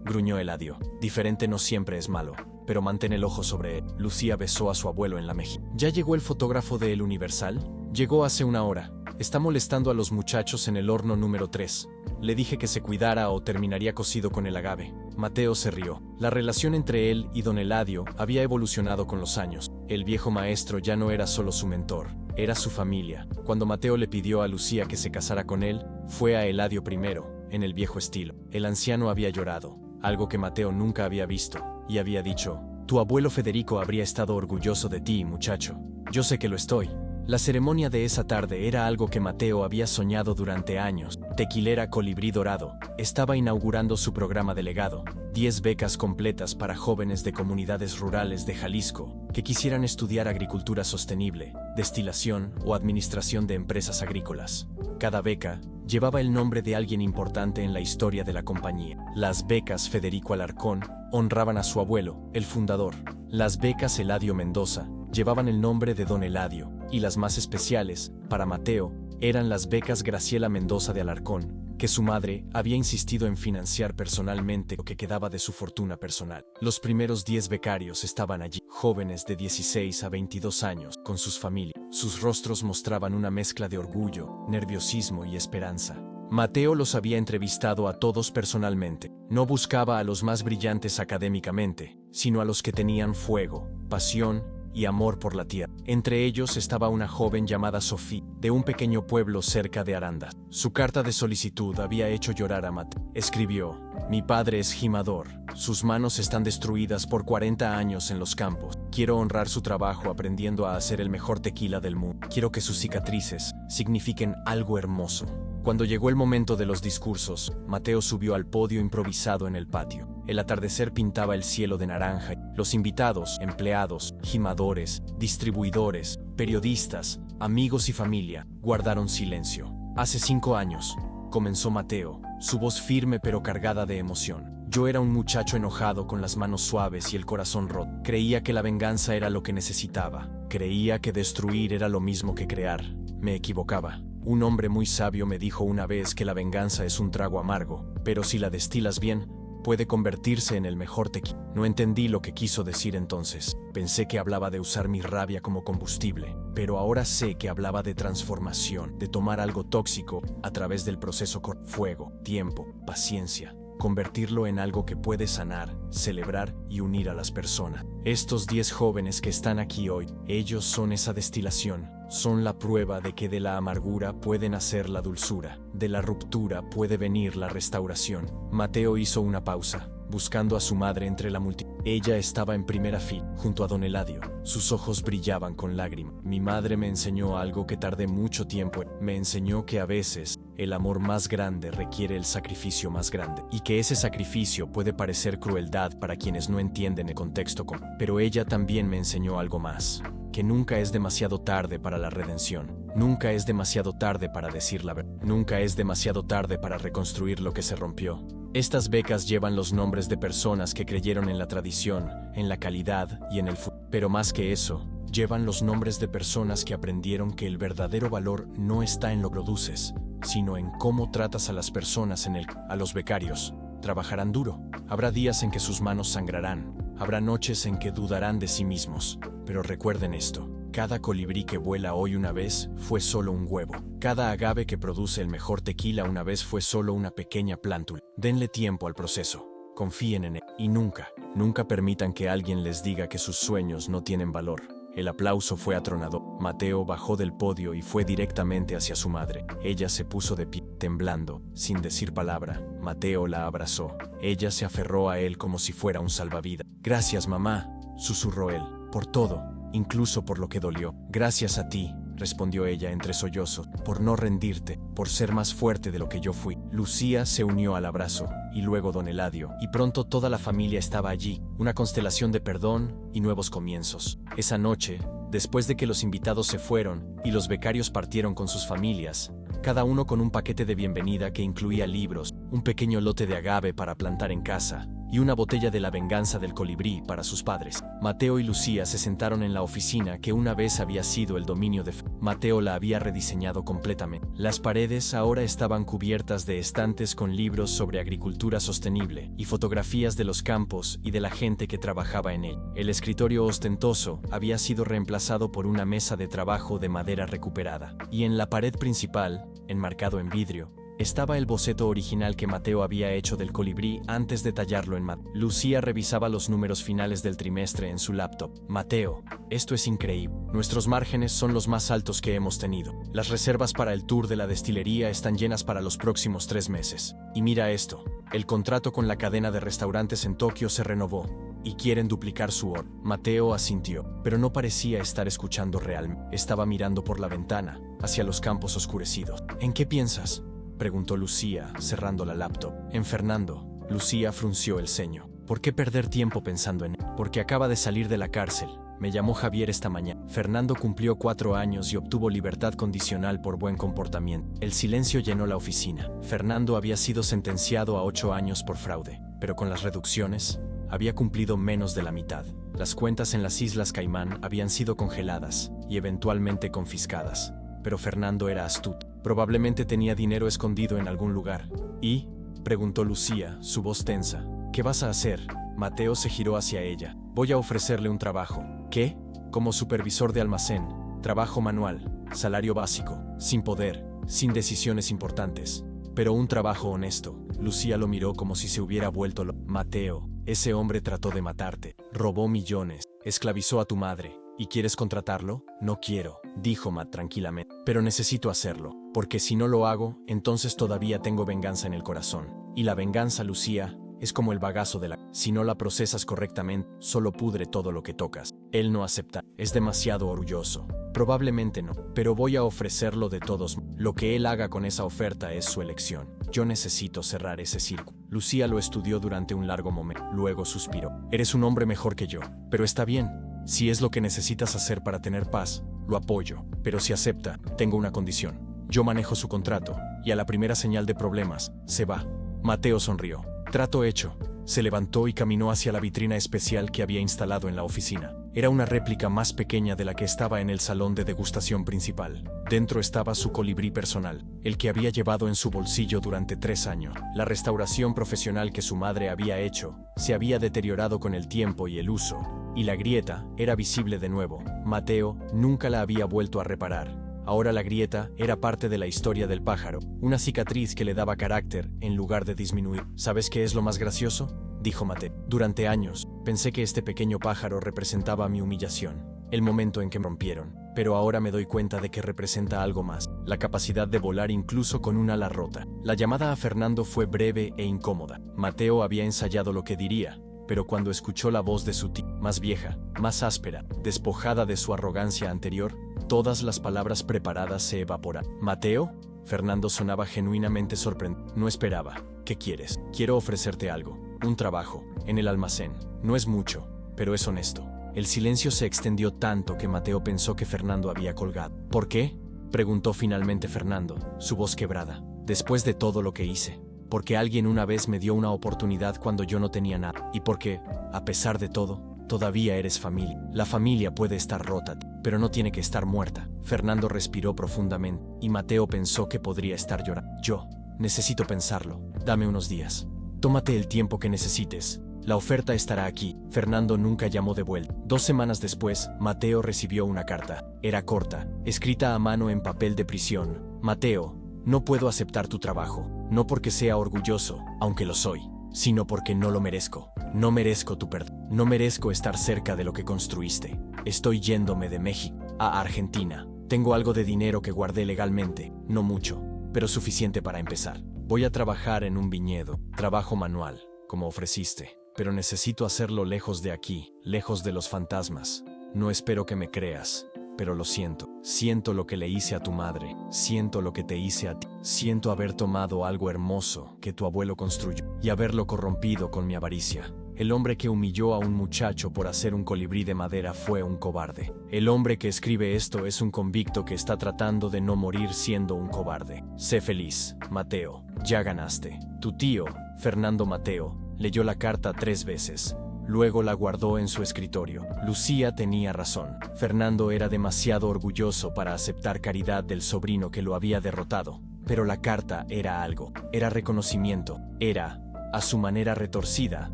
Gruñó Eladio. Diferente no siempre es malo, pero mantén el ojo sobre él. Lucía besó a su abuelo en la mejilla. ¿Ya llegó el fotógrafo de El Universal? Llegó hace una hora. Está molestando a los muchachos en el horno número 3. Le dije que se cuidara o terminaría cocido con el agave. Mateo se rió. La relación entre él y don Eladio había evolucionado con los años. El viejo maestro ya no era solo su mentor, era su familia. Cuando Mateo le pidió a Lucía que se casara con él, fue a Eladio primero, en el viejo estilo. El anciano había llorado, algo que Mateo nunca había visto, y había dicho: tu abuelo Federico habría estado orgulloso de ti, muchacho. Yo sé que lo estoy. La ceremonia de esa tarde era algo que Mateo había soñado durante años. Tequilera Colibrí Dorado estaba inaugurando su programa de legado, 10 becas completas para jóvenes de comunidades rurales de Jalisco que quisieran estudiar agricultura sostenible, destilación o administración de empresas agrícolas. Cada beca llevaba el nombre de alguien importante en la historia de la compañía. Las becas Federico Alarcón honraban a su abuelo, el fundador. Las becas Eladio Mendoza llevaban el nombre de don Eladio, y las más especiales, para Mateo, eran las becas Graciela Mendoza de Alarcón, que su madre había insistido en financiar personalmente lo que quedaba de su fortuna personal. Los primeros 10 becarios estaban allí, jóvenes de 16 a 22 años, con sus familias. Sus rostros mostraban una mezcla de orgullo, nerviosismo y esperanza. Mateo los había entrevistado a todos personalmente. No buscaba a los más brillantes académicamente, sino a los que tenían fuego, pasión y amor por la tierra. Entre ellos estaba una joven llamada Sofía, de un pequeño pueblo cerca de Arandas. Su carta de solicitud había hecho llorar a Mateo. Escribió: mi padre es gimador. Sus manos están destruidas por 40 años en los campos. Quiero honrar su trabajo aprendiendo a hacer el mejor tequila del mundo. Quiero que sus cicatrices signifiquen algo hermoso. Cuando llegó el momento de los discursos, Mateo subió al podio improvisado en el patio. El atardecer pintaba el cielo de naranja. Los invitados, empleados, gimadores, distribuidores, periodistas, amigos y familia guardaron silencio. Hace 5 años, comenzó Mateo, su voz firme pero cargada de emoción. Yo era un muchacho enojado con las manos suaves y el corazón roto. Creía que la venganza era lo que necesitaba. Creía que destruir era lo mismo que crear. Me equivocaba. Un hombre muy sabio me dijo una vez que la venganza es un trago amargo, pero si la destilas bien, puede convertirse en el mejor tequila. No entendí lo que quiso decir entonces. Pensé que hablaba de usar mi rabia como combustible, pero ahora sé que hablaba de transformación, de tomar algo tóxico a través del proceso con fuego, tiempo, paciencia, convertirlo en algo que puede sanar, celebrar y unir a las personas. Estos 10 jóvenes que están aquí hoy, ellos son esa destilación. Son la prueba de que de la amargura puede nacer la dulzura, de la ruptura puede venir la restauración. Mateo hizo una pausa, buscando a su madre entre la multitud. Ella estaba en primera fila, junto a don Eladio. Sus ojos brillaban con lágrimas. Mi madre me enseñó algo que tardé mucho tiempo. Me enseñó que a veces el amor más grande requiere el sacrificio más grande, y que ese sacrificio puede parecer crueldad para quienes no entienden el contexto. Pero ella también me enseñó algo más. Que nunca es demasiado tarde para la redención. Nunca es demasiado tarde para decir la verdad. Nunca es demasiado tarde para reconstruir lo que se rompió. Estas becas llevan los nombres de personas que creyeron en la tradición, en la calidad y en el futuro. Pero más que eso, llevan los nombres de personas que aprendieron que el verdadero valor no está en lo que produces, sino en cómo tratas a las personas a los becarios. Trabajarán duro. Habrá días en que sus manos sangrarán. Habrá noches en que dudarán de sí mismos. Pero recuerden esto. Cada colibrí que vuela hoy una vez fue solo un huevo. Cada agave que produce el mejor tequila una vez fue solo una pequeña plántula. Denle tiempo al proceso. Confíen en él. Y nunca permitan que alguien les diga que sus sueños no tienen valor. El aplauso fue atronador. Mateo bajó del podio y fue directamente hacia su madre. Ella se puso de pie, temblando, sin decir palabra. Mateo la abrazó. Ella se aferró a él como si fuera un salvavidas. Gracias, mamá, susurró él, por todo, incluso por lo que dolió. Gracias a ti, respondió ella entre sollozos, por no rendirte, por ser más fuerte de lo que yo fui. Lucía se unió al abrazo, y luego don Eladio, y pronto toda la familia estaba allí, una constelación de perdón y nuevos comienzos. Esa noche, después de que los invitados se fueron y los becarios partieron con sus familias, cada uno con un paquete de bienvenida que incluía libros, un pequeño lote de agave para plantar en casa, y una botella de la venganza del colibrí para sus padres. Mateo y Lucía se sentaron en la oficina que una vez había sido el dominio de Mateo la había rediseñado completamente. Las paredes ahora estaban cubiertas de estantes con libros sobre agricultura sostenible y fotografías de los campos y de la gente que trabajaba en él. El escritorio ostentoso había sido reemplazado por una mesa de trabajo de madera recuperada. Y en la pared principal, enmarcado en vidrio, estaba el boceto original que Mateo había hecho del colibrí antes de tallarlo en madera. Lucía revisaba los números finales del trimestre en su laptop. Mateo, esto es increíble. Nuestros márgenes son los más altos que hemos tenido. Las reservas para el tour de la destilería están llenas para los próximos 3 meses. Y mira esto, el contrato con la cadena de restaurantes en Tokio se renovó. Y quieren duplicar su oro. Mateo asintió, pero no parecía estar escuchando realmente. Estaba mirando por la ventana, hacia los campos oscurecidos. ¿En qué piensas?, preguntó Lucía, cerrando la laptop. En Fernando. Lucía frunció el ceño. ¿Por qué perder tiempo pensando en él? Porque acaba de salir de la cárcel. Me llamó Javier esta mañana. Fernando cumplió 4 años y obtuvo libertad condicional por buen comportamiento. El silencio llenó la oficina. Fernando había sido sentenciado a 8 años por fraude, pero con las reducciones, había cumplido menos de la mitad. Las cuentas en las Islas Caimán habían sido congeladas y eventualmente confiscadas. Pero Fernando era astuto. Probablemente tenía dinero escondido en algún lugar. ¿Y?, preguntó Lucía, su voz tensa. ¿Qué vas a hacer? Mateo se giró hacia ella. Voy a ofrecerle un trabajo. ¿Qué? Como supervisor de almacén. Trabajo manual. Salario básico. Sin poder. Sin decisiones importantes. pero un trabajo honesto. Lucía lo miró como si se hubiera vuelto loco. Mateo, ese hombre trató de matarte, robó millones, esclavizó a tu madre. ¿Y quieres contratarlo? No quiero, dijo Matt tranquilamente. Pero necesito hacerlo, porque si no lo hago, entonces todavía tengo venganza en el corazón. Y la venganza, Lucía, es como el bagazo de la... Si no la procesas correctamente, solo pudre todo lo que tocas. Él no acepta, es demasiado orgulloso. Probablemente no, pero voy a ofrecerlo de todos modos. Lo que él haga con esa oferta es su elección. Yo necesito cerrar ese círculo. Lucía lo estudió durante un largo momento, luego suspiró. Eres un hombre mejor que yo, pero está bien. Si es lo que necesitas hacer para tener paz, lo apoyo, pero si acepta, tengo una condición. Yo manejo su contrato, y a la primera señal de problemas, se va. Mateo sonrió. Trato hecho. Se levantó y caminó hacia la vitrina especial que había instalado en la oficina. Era una réplica más pequeña de la que estaba en el salón de degustación principal. Dentro estaba su colibrí personal, el que había llevado en su bolsillo durante 3 años. La restauración profesional que su madre había hecho se había deteriorado con el tiempo y el uso, y la grieta era visible de nuevo. Mateo nunca la había vuelto a reparar. Ahora la grieta era parte de la historia del pájaro, una cicatriz que le daba carácter en lugar de disminuir. ¿Sabes qué es lo más gracioso?, dijo Mateo. Durante años, pensé que este pequeño pájaro representaba mi humillación, el momento en que me rompieron, pero ahora me doy cuenta de que representa algo más, la capacidad de volar incluso con un ala rota. La llamada a Fernando fue breve e incómoda. Mateo había ensayado lo que diría, pero cuando escuchó la voz de su tía, más vieja, más áspera, despojada de su arrogancia anterior, todas las palabras preparadas se evaporaron. ¿Mateo? Fernando sonaba genuinamente sorprendido. No esperaba. ¿Qué quieres? Quiero ofrecerte algo. Un trabajo, en el almacén. No es mucho, pero es honesto. El silencio se extendió tanto que Mateo pensó que Fernando había colgado. ¿Por qué?, preguntó finalmente Fernando, su voz quebrada. Después de todo lo que hice. Porque alguien una vez me dio una oportunidad cuando yo no tenía nada. Y porque, a pesar de todo, todavía eres familia. La familia puede estar rota, pero no tiene que estar muerta. Fernando respiró profundamente, y Mateo pensó que podría estar llorando. Yo necesito pensarlo. Dame unos días. Tómate el tiempo que necesites. La oferta estará aquí. Fernando nunca llamó de vuelta. 2 semanas después, Mateo recibió una carta. Era corta, escrita a mano en papel de prisión. Mateo, no puedo aceptar tu trabajo. No porque sea orgulloso, aunque lo soy, sino porque no lo merezco. No merezco tu perdón. No merezco estar cerca de lo que construiste. Estoy yéndome de México a Argentina. Tengo algo de dinero que guardé legalmente, no mucho, pero suficiente para empezar. Voy a trabajar en un viñedo, trabajo manual, como ofreciste, pero necesito hacerlo lejos de aquí, lejos de los fantasmas. No espero que me creas, pero lo siento. Siento lo que le hice a tu madre, siento lo que te hice a ti. Siento haber tomado algo hermoso que tu abuelo construyó y haberlo corrompido con mi avaricia. El hombre que humilló a un muchacho por hacer un colibrí de madera fue un cobarde. El hombre que escribe esto es un convicto que está tratando de no morir siendo un cobarde. Sé feliz, Mateo. Ya ganaste. Tu tío, Fernando Mateo, leyó la carta 3 veces. Luego la guardó en su escritorio. Lucía tenía razón. Fernando era demasiado orgulloso para aceptar caridad del sobrino que lo había derrotado. Pero la carta era algo. Era reconocimiento. Era, a su manera retorcida,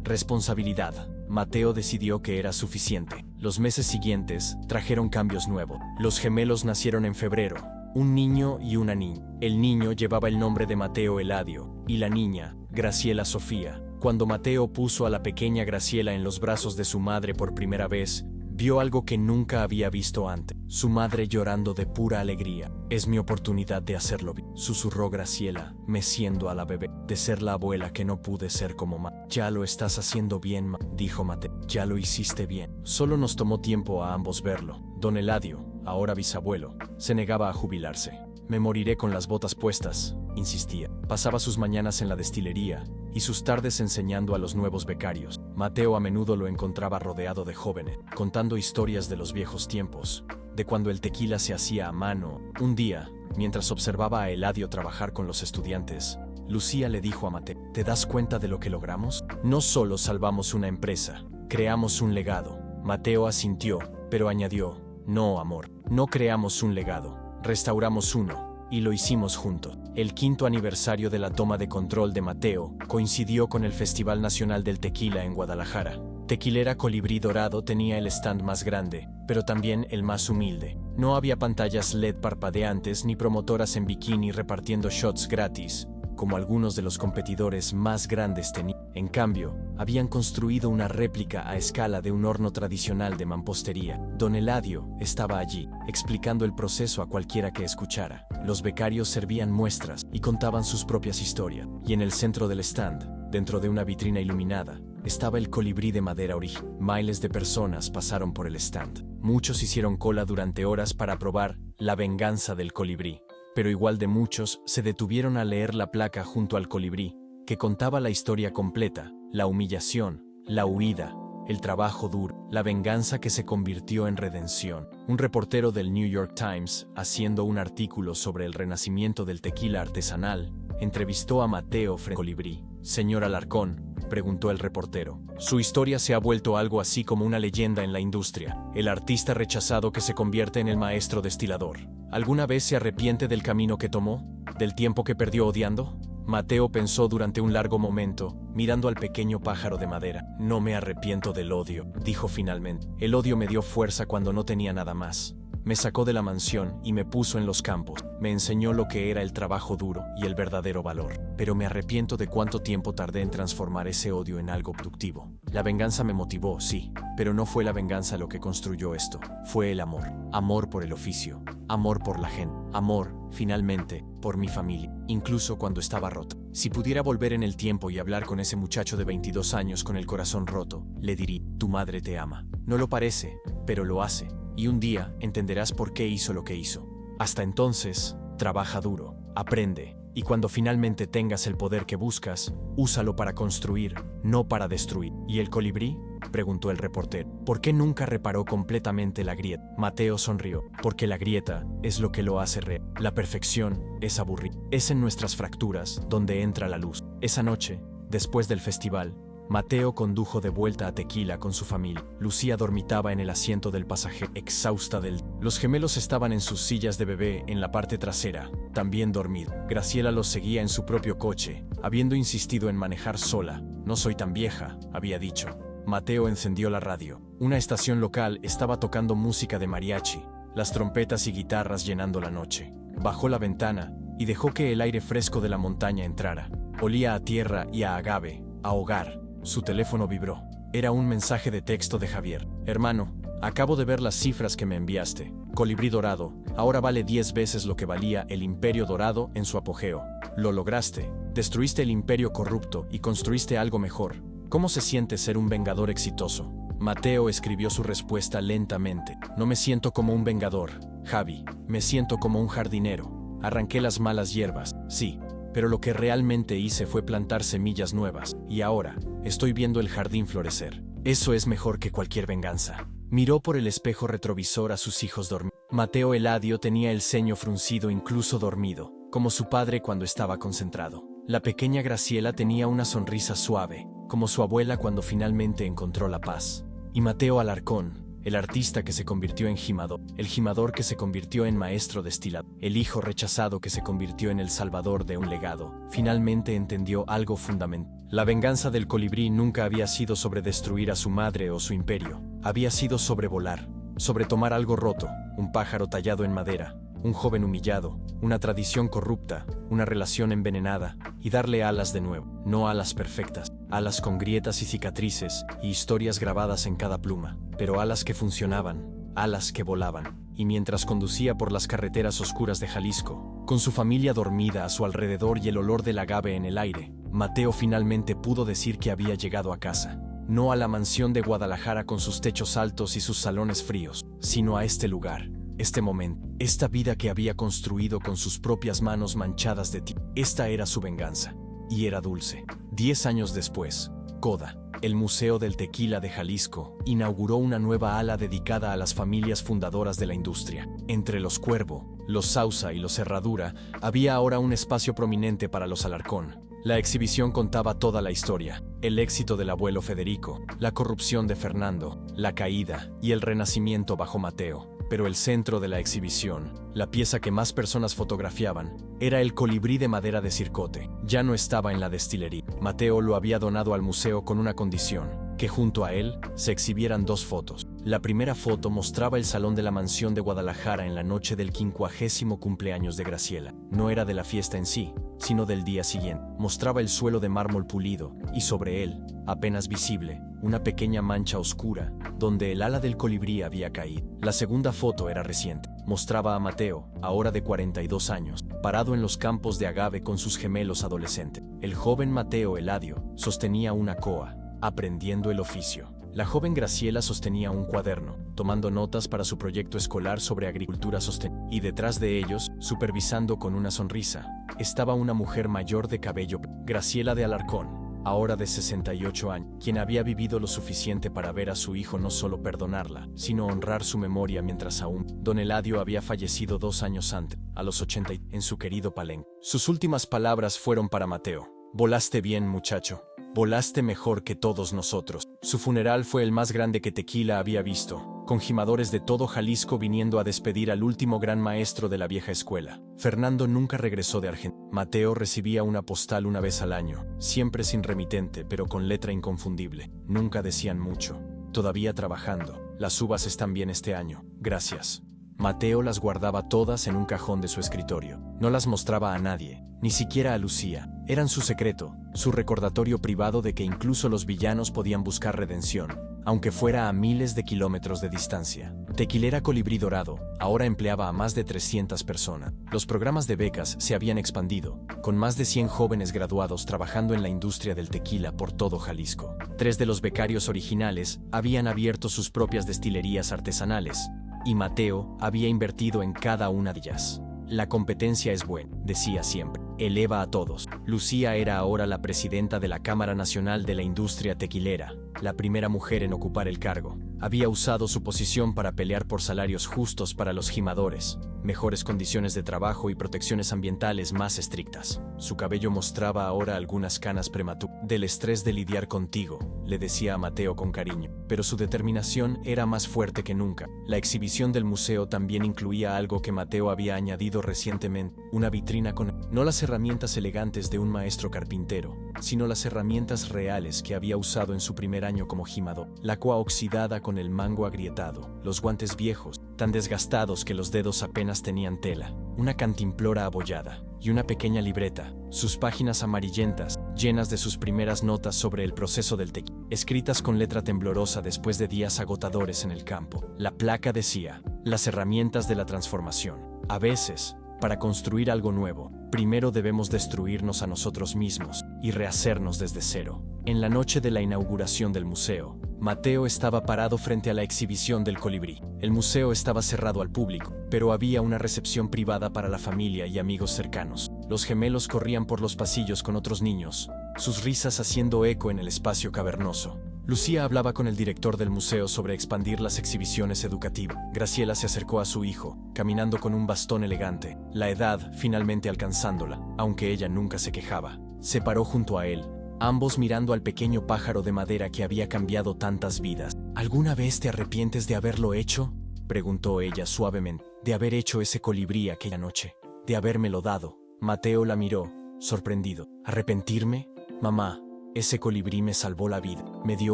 responsabilidad. Mateo decidió que era suficiente. Los meses siguientes trajeron cambios nuevos. Los gemelos nacieron en febrero. Un niño y una niña. El niño llevaba el nombre de Mateo Eladio, y la niña, Graciela Sofía. Cuando Mateo puso a la pequeña Graciela en los brazos de su madre por primera vez, vio algo que nunca había visto antes. Su madre llorando de pura alegría. Es mi oportunidad de hacerlo bien, susurró Graciela, meciendo a la bebé. De ser la abuela que no pude ser como Ya lo estás haciendo bien, dijo Mateo. Ya lo hiciste bien. Solo nos tomó tiempo a ambos verlo. Don Eladio, ahora bisabuelo, se negaba a jubilarse. Me moriré con las botas puestas, insistía. Pasaba sus mañanas en la destilería y sus tardes enseñando a los nuevos becarios. Mateo a menudo lo encontraba rodeado de jóvenes, contando historias de los viejos tiempos, de cuando el tequila se hacía a mano. Un día, mientras observaba a Eladio trabajar con los estudiantes, Lucía le dijo a Mateo: ¿te das cuenta de lo que logramos? No solo salvamos una empresa, creamos un legado. Mateo asintió, pero añadió: no, amor, no creamos un legado, restauramos uno, y lo hicimos juntos. El 5º aniversario de la toma de control de Mateo coincidió con el Festival Nacional del Tequila en Guadalajara. Tequilera Colibrí Dorado tenía el stand más grande, pero también el más humilde. No había pantallas LED parpadeantes ni promotoras en bikini repartiendo shots gratis, como algunos de los competidores más grandes tenían. En cambio, habían construido una réplica a escala de un horno tradicional de mampostería. Don Eladio estaba allí, explicando el proceso a cualquiera que escuchara. Los becarios servían muestras y contaban sus propias historias. Y en el centro del stand, dentro de una vitrina iluminada, estaba el colibrí de madera original. Miles de personas pasaron por el stand. Muchos hicieron cola durante horas para probar la venganza del colibrí. Pero igual de muchos se detuvieron a leer la placa junto al colibrí, que contaba la historia completa, la humillación, la huida, el trabajo duro, la venganza que se convirtió en redención. Un reportero del New York Times, haciendo un artículo sobre el renacimiento del tequila artesanal, entrevistó a Mateo Colibrí. «Señor Alarcón», preguntó el reportero, «su historia se ha vuelto algo así como una leyenda en la industria, el artista rechazado que se convierte en el maestro destilador. ¿Alguna vez se arrepiente del camino que tomó? ¿Del tiempo que perdió odiando?». Mateo pensó durante un largo momento, mirando al pequeño pájaro de madera. «No me arrepiento del odio», dijo finalmente. «El odio me dio fuerza cuando no tenía nada más. Me sacó de la mansión y me puso en los campos. Me enseñó lo que era el trabajo duro y el verdadero valor. Pero me arrepiento de cuánto tiempo tardé en transformar ese odio en algo productivo. La venganza me motivó, sí, pero no fue la venganza lo que construyó esto. Fue el amor. Amor por el oficio. Amor por la gente. Amor, finalmente, por mi familia. Incluso cuando estaba roto. Si pudiera volver en el tiempo y hablar con ese muchacho de 22 años con el corazón roto, le diría, tu madre te ama. No lo parece, pero lo hace. Y un día entenderás por qué hizo lo que hizo. Hasta entonces, trabaja duro, aprende, y cuando finalmente tengas el poder que buscas, úsalo para construir, no para destruir». «¿Y el colibrí?», preguntó el reportero. «¿Por qué nunca reparó completamente la grieta?». Mateo sonrió. «Porque la grieta es lo que lo hace real. La perfección es aburrida. Es en nuestras fracturas donde entra la luz». Esa noche, después del festival, Mateo condujo de vuelta a Tequila con su familia. Lucía dormitaba en el asiento del pasajero, exhausta del día. Los gemelos estaban en sus sillas de bebé en la parte trasera, también dormido. Graciela los seguía en su propio coche, habiendo insistido en manejar sola. «No soy tan vieja», había dicho. Mateo encendió la radio. Una estación local estaba tocando música de mariachi, las trompetas y guitarras llenando la noche. Bajó la ventana y dejó que el aire fresco de la montaña entrara. Olía a tierra y a agave, a hogar. Su teléfono vibró. Era un mensaje de texto de Javier. «Hermano, acabo de ver las cifras que me enviaste. Colibrí dorado, ahora vale 10 veces lo que valía el Imperio Dorado en su apogeo. Lo lograste. Destruiste el imperio corrupto y construiste algo mejor. ¿Cómo se siente ser un vengador exitoso?». Mateo escribió su respuesta lentamente. «No me siento como un vengador, Javi. Me siento como un jardinero. Arranqué las malas hierbas, sí, pero lo que realmente hice fue plantar semillas nuevas, y ahora estoy viendo el jardín florecer. Eso es mejor que cualquier venganza». Miró por el espejo retrovisor a sus hijos dormidos. Mateo Eladio tenía el ceño fruncido incluso dormido, como su padre cuando estaba concentrado. La pequeña Graciela tenía una sonrisa suave, como su abuela cuando finalmente encontró la paz. Y Mateo Alarcón, el artista que se convirtió en gimador, el gimador que se convirtió en maestro destilado, el hijo rechazado que se convirtió en el salvador de un legado, finalmente entendió algo fundamental. La venganza del colibrí nunca había sido sobre destruir a su madre o su imperio, había sido sobre volar, sobre tomar algo roto, un pájaro tallado en madera, un joven humillado, una tradición corrupta, una relación envenenada, y darle alas de nuevo, no alas perfectas, alas con grietas y cicatrices, y historias grabadas en cada pluma, pero alas que funcionaban, alas que volaban. Y mientras conducía por las carreteras oscuras de Jalisco, con su familia dormida a su alrededor y el olor del agave en el aire, Mateo finalmente pudo decir que había llegado a casa. No a la mansión de Guadalajara con sus techos altos y sus salones fríos, sino a este lugar, este momento, esta vida que había construido con sus propias manos manchadas de tinta. Esta era su venganza. Y era dulce. 10 años después, Coda, el Museo del Tequila de Jalisco, inauguró una nueva ala dedicada a las familias fundadoras de la industria. Entre los Cuervo, los Sauza y los Herradura, había ahora un espacio prominente para los Alarcón. La exhibición contaba toda la historia, el éxito del abuelo Federico, la corrupción de Fernando, la caída y el renacimiento bajo Mateo. Pero el centro de la exhibición, la pieza que más personas fotografiaban, era el colibrí de madera de Circote. Ya no estaba en la destilería. Mateo lo había donado al museo con una condición, que junto a él se exhibieran dos fotos. La primera foto mostraba el salón de la mansión de Guadalajara en la noche del 50º cumpleaños de Graciela. No era de la fiesta en sí, sino del día siguiente. Mostraba el suelo de mármol pulido, y sobre él, apenas visible, una pequeña mancha oscura, donde el ala del colibrí había caído. La segunda foto era reciente. Mostraba a Mateo, ahora de 42 años, parado en los campos de agave con sus gemelos adolescentes. El joven Mateo Eladio sostenía una coa, aprendiendo el oficio. La joven Graciela sostenía un cuaderno, tomando notas para su proyecto escolar sobre agricultura sostenible. Y detrás de ellos, supervisando con una sonrisa, estaba una mujer mayor de cabello, Graciela de Alarcón, ahora de 68 años, quien había vivido lo suficiente para ver a su hijo no solo perdonarla, sino honrar su memoria mientras aún don Eladio había fallecido 2 años antes, a los 80, en su querido Palenque. Sus últimas palabras fueron para Mateo: «Volaste bien, muchacho. Volaste mejor que todos nosotros». Su funeral fue el más grande que Tequila había visto, con gimadores de todo Jalisco viniendo a despedir al último gran maestro de la vieja escuela. Fernando nunca regresó de Argentina. Mateo recibía una postal una vez al año, siempre sin remitente, pero con letra inconfundible. Nunca decían mucho. «Todavía trabajando. Las uvas están bien este año. Gracias». Mateo las guardaba todas en un cajón de su escritorio. No las mostraba a nadie, ni siquiera a Lucía. Eran su secreto, su recordatorio privado de que incluso los villanos podían buscar redención, aunque fuera a miles de kilómetros de distancia. Tequilera Colibrí Dorado ahora empleaba a más de 300 personas. Los programas de becas se habían expandido, con más de 100 jóvenes graduados trabajando en la industria del tequila por todo Jalisco. 3 de los becarios originales habían abierto sus propias destilerías artesanales, y Mateo había invertido en cada una de ellas. «La competencia es buena», decía siempre. «Eleva a todos». Lucía era ahora la presidenta de la Cámara Nacional de la Industria Tequilera, la primera mujer en ocupar el cargo. Había usado su posición para pelear por salarios justos para los gimadores, mejores condiciones de trabajo y protecciones ambientales más estrictas. Su cabello mostraba ahora algunas canas prematuras. «Del estrés de lidiar contigo», le decía a Mateo con cariño, pero su determinación era más fuerte que nunca. La exhibición del museo también incluía algo que Mateo había añadido recientemente: una vitrina con no las herramientas elegantes de un maestro carpintero, sino las herramientas reales que había usado en su primer año como gimador. La coa oxidada con el mango agrietado, los guantes viejos, tan desgastados que los dedos apenas tenían tela, una cantimplora abollada y una pequeña libreta, sus páginas amarillentas, llenas de sus primeras notas sobre el proceso del tequila, escritas con letra temblorosa después de días agotadores en el campo. La placa decía: «Las herramientas de la transformación. A veces, para construir algo nuevo, primero debemos destruirnos a nosotros mismos y rehacernos desde cero». En la noche de la inauguración del museo, Mateo estaba parado frente a la exhibición del colibrí. El museo estaba cerrado al público, pero había una recepción privada para la familia y amigos cercanos. Los gemelos corrían por los pasillos con otros niños, sus risas haciendo eco en el espacio cavernoso. Lucía hablaba con el director del museo sobre expandir las exhibiciones educativas. Graciela se acercó a su hijo, caminando con un bastón elegante, la edad finalmente alcanzándola, aunque ella nunca se quejaba. Se paró junto a él, ambos mirando al pequeño pájaro de madera que había cambiado tantas vidas. «¿Alguna vez te arrepientes de haberlo hecho?», preguntó ella suavemente. «De haber hecho ese colibrí aquella noche, de habérmelo dado». Mateo la miró, sorprendido. «¿Arrepentirme? Mamá, ese colibrí me salvó la vida, me dio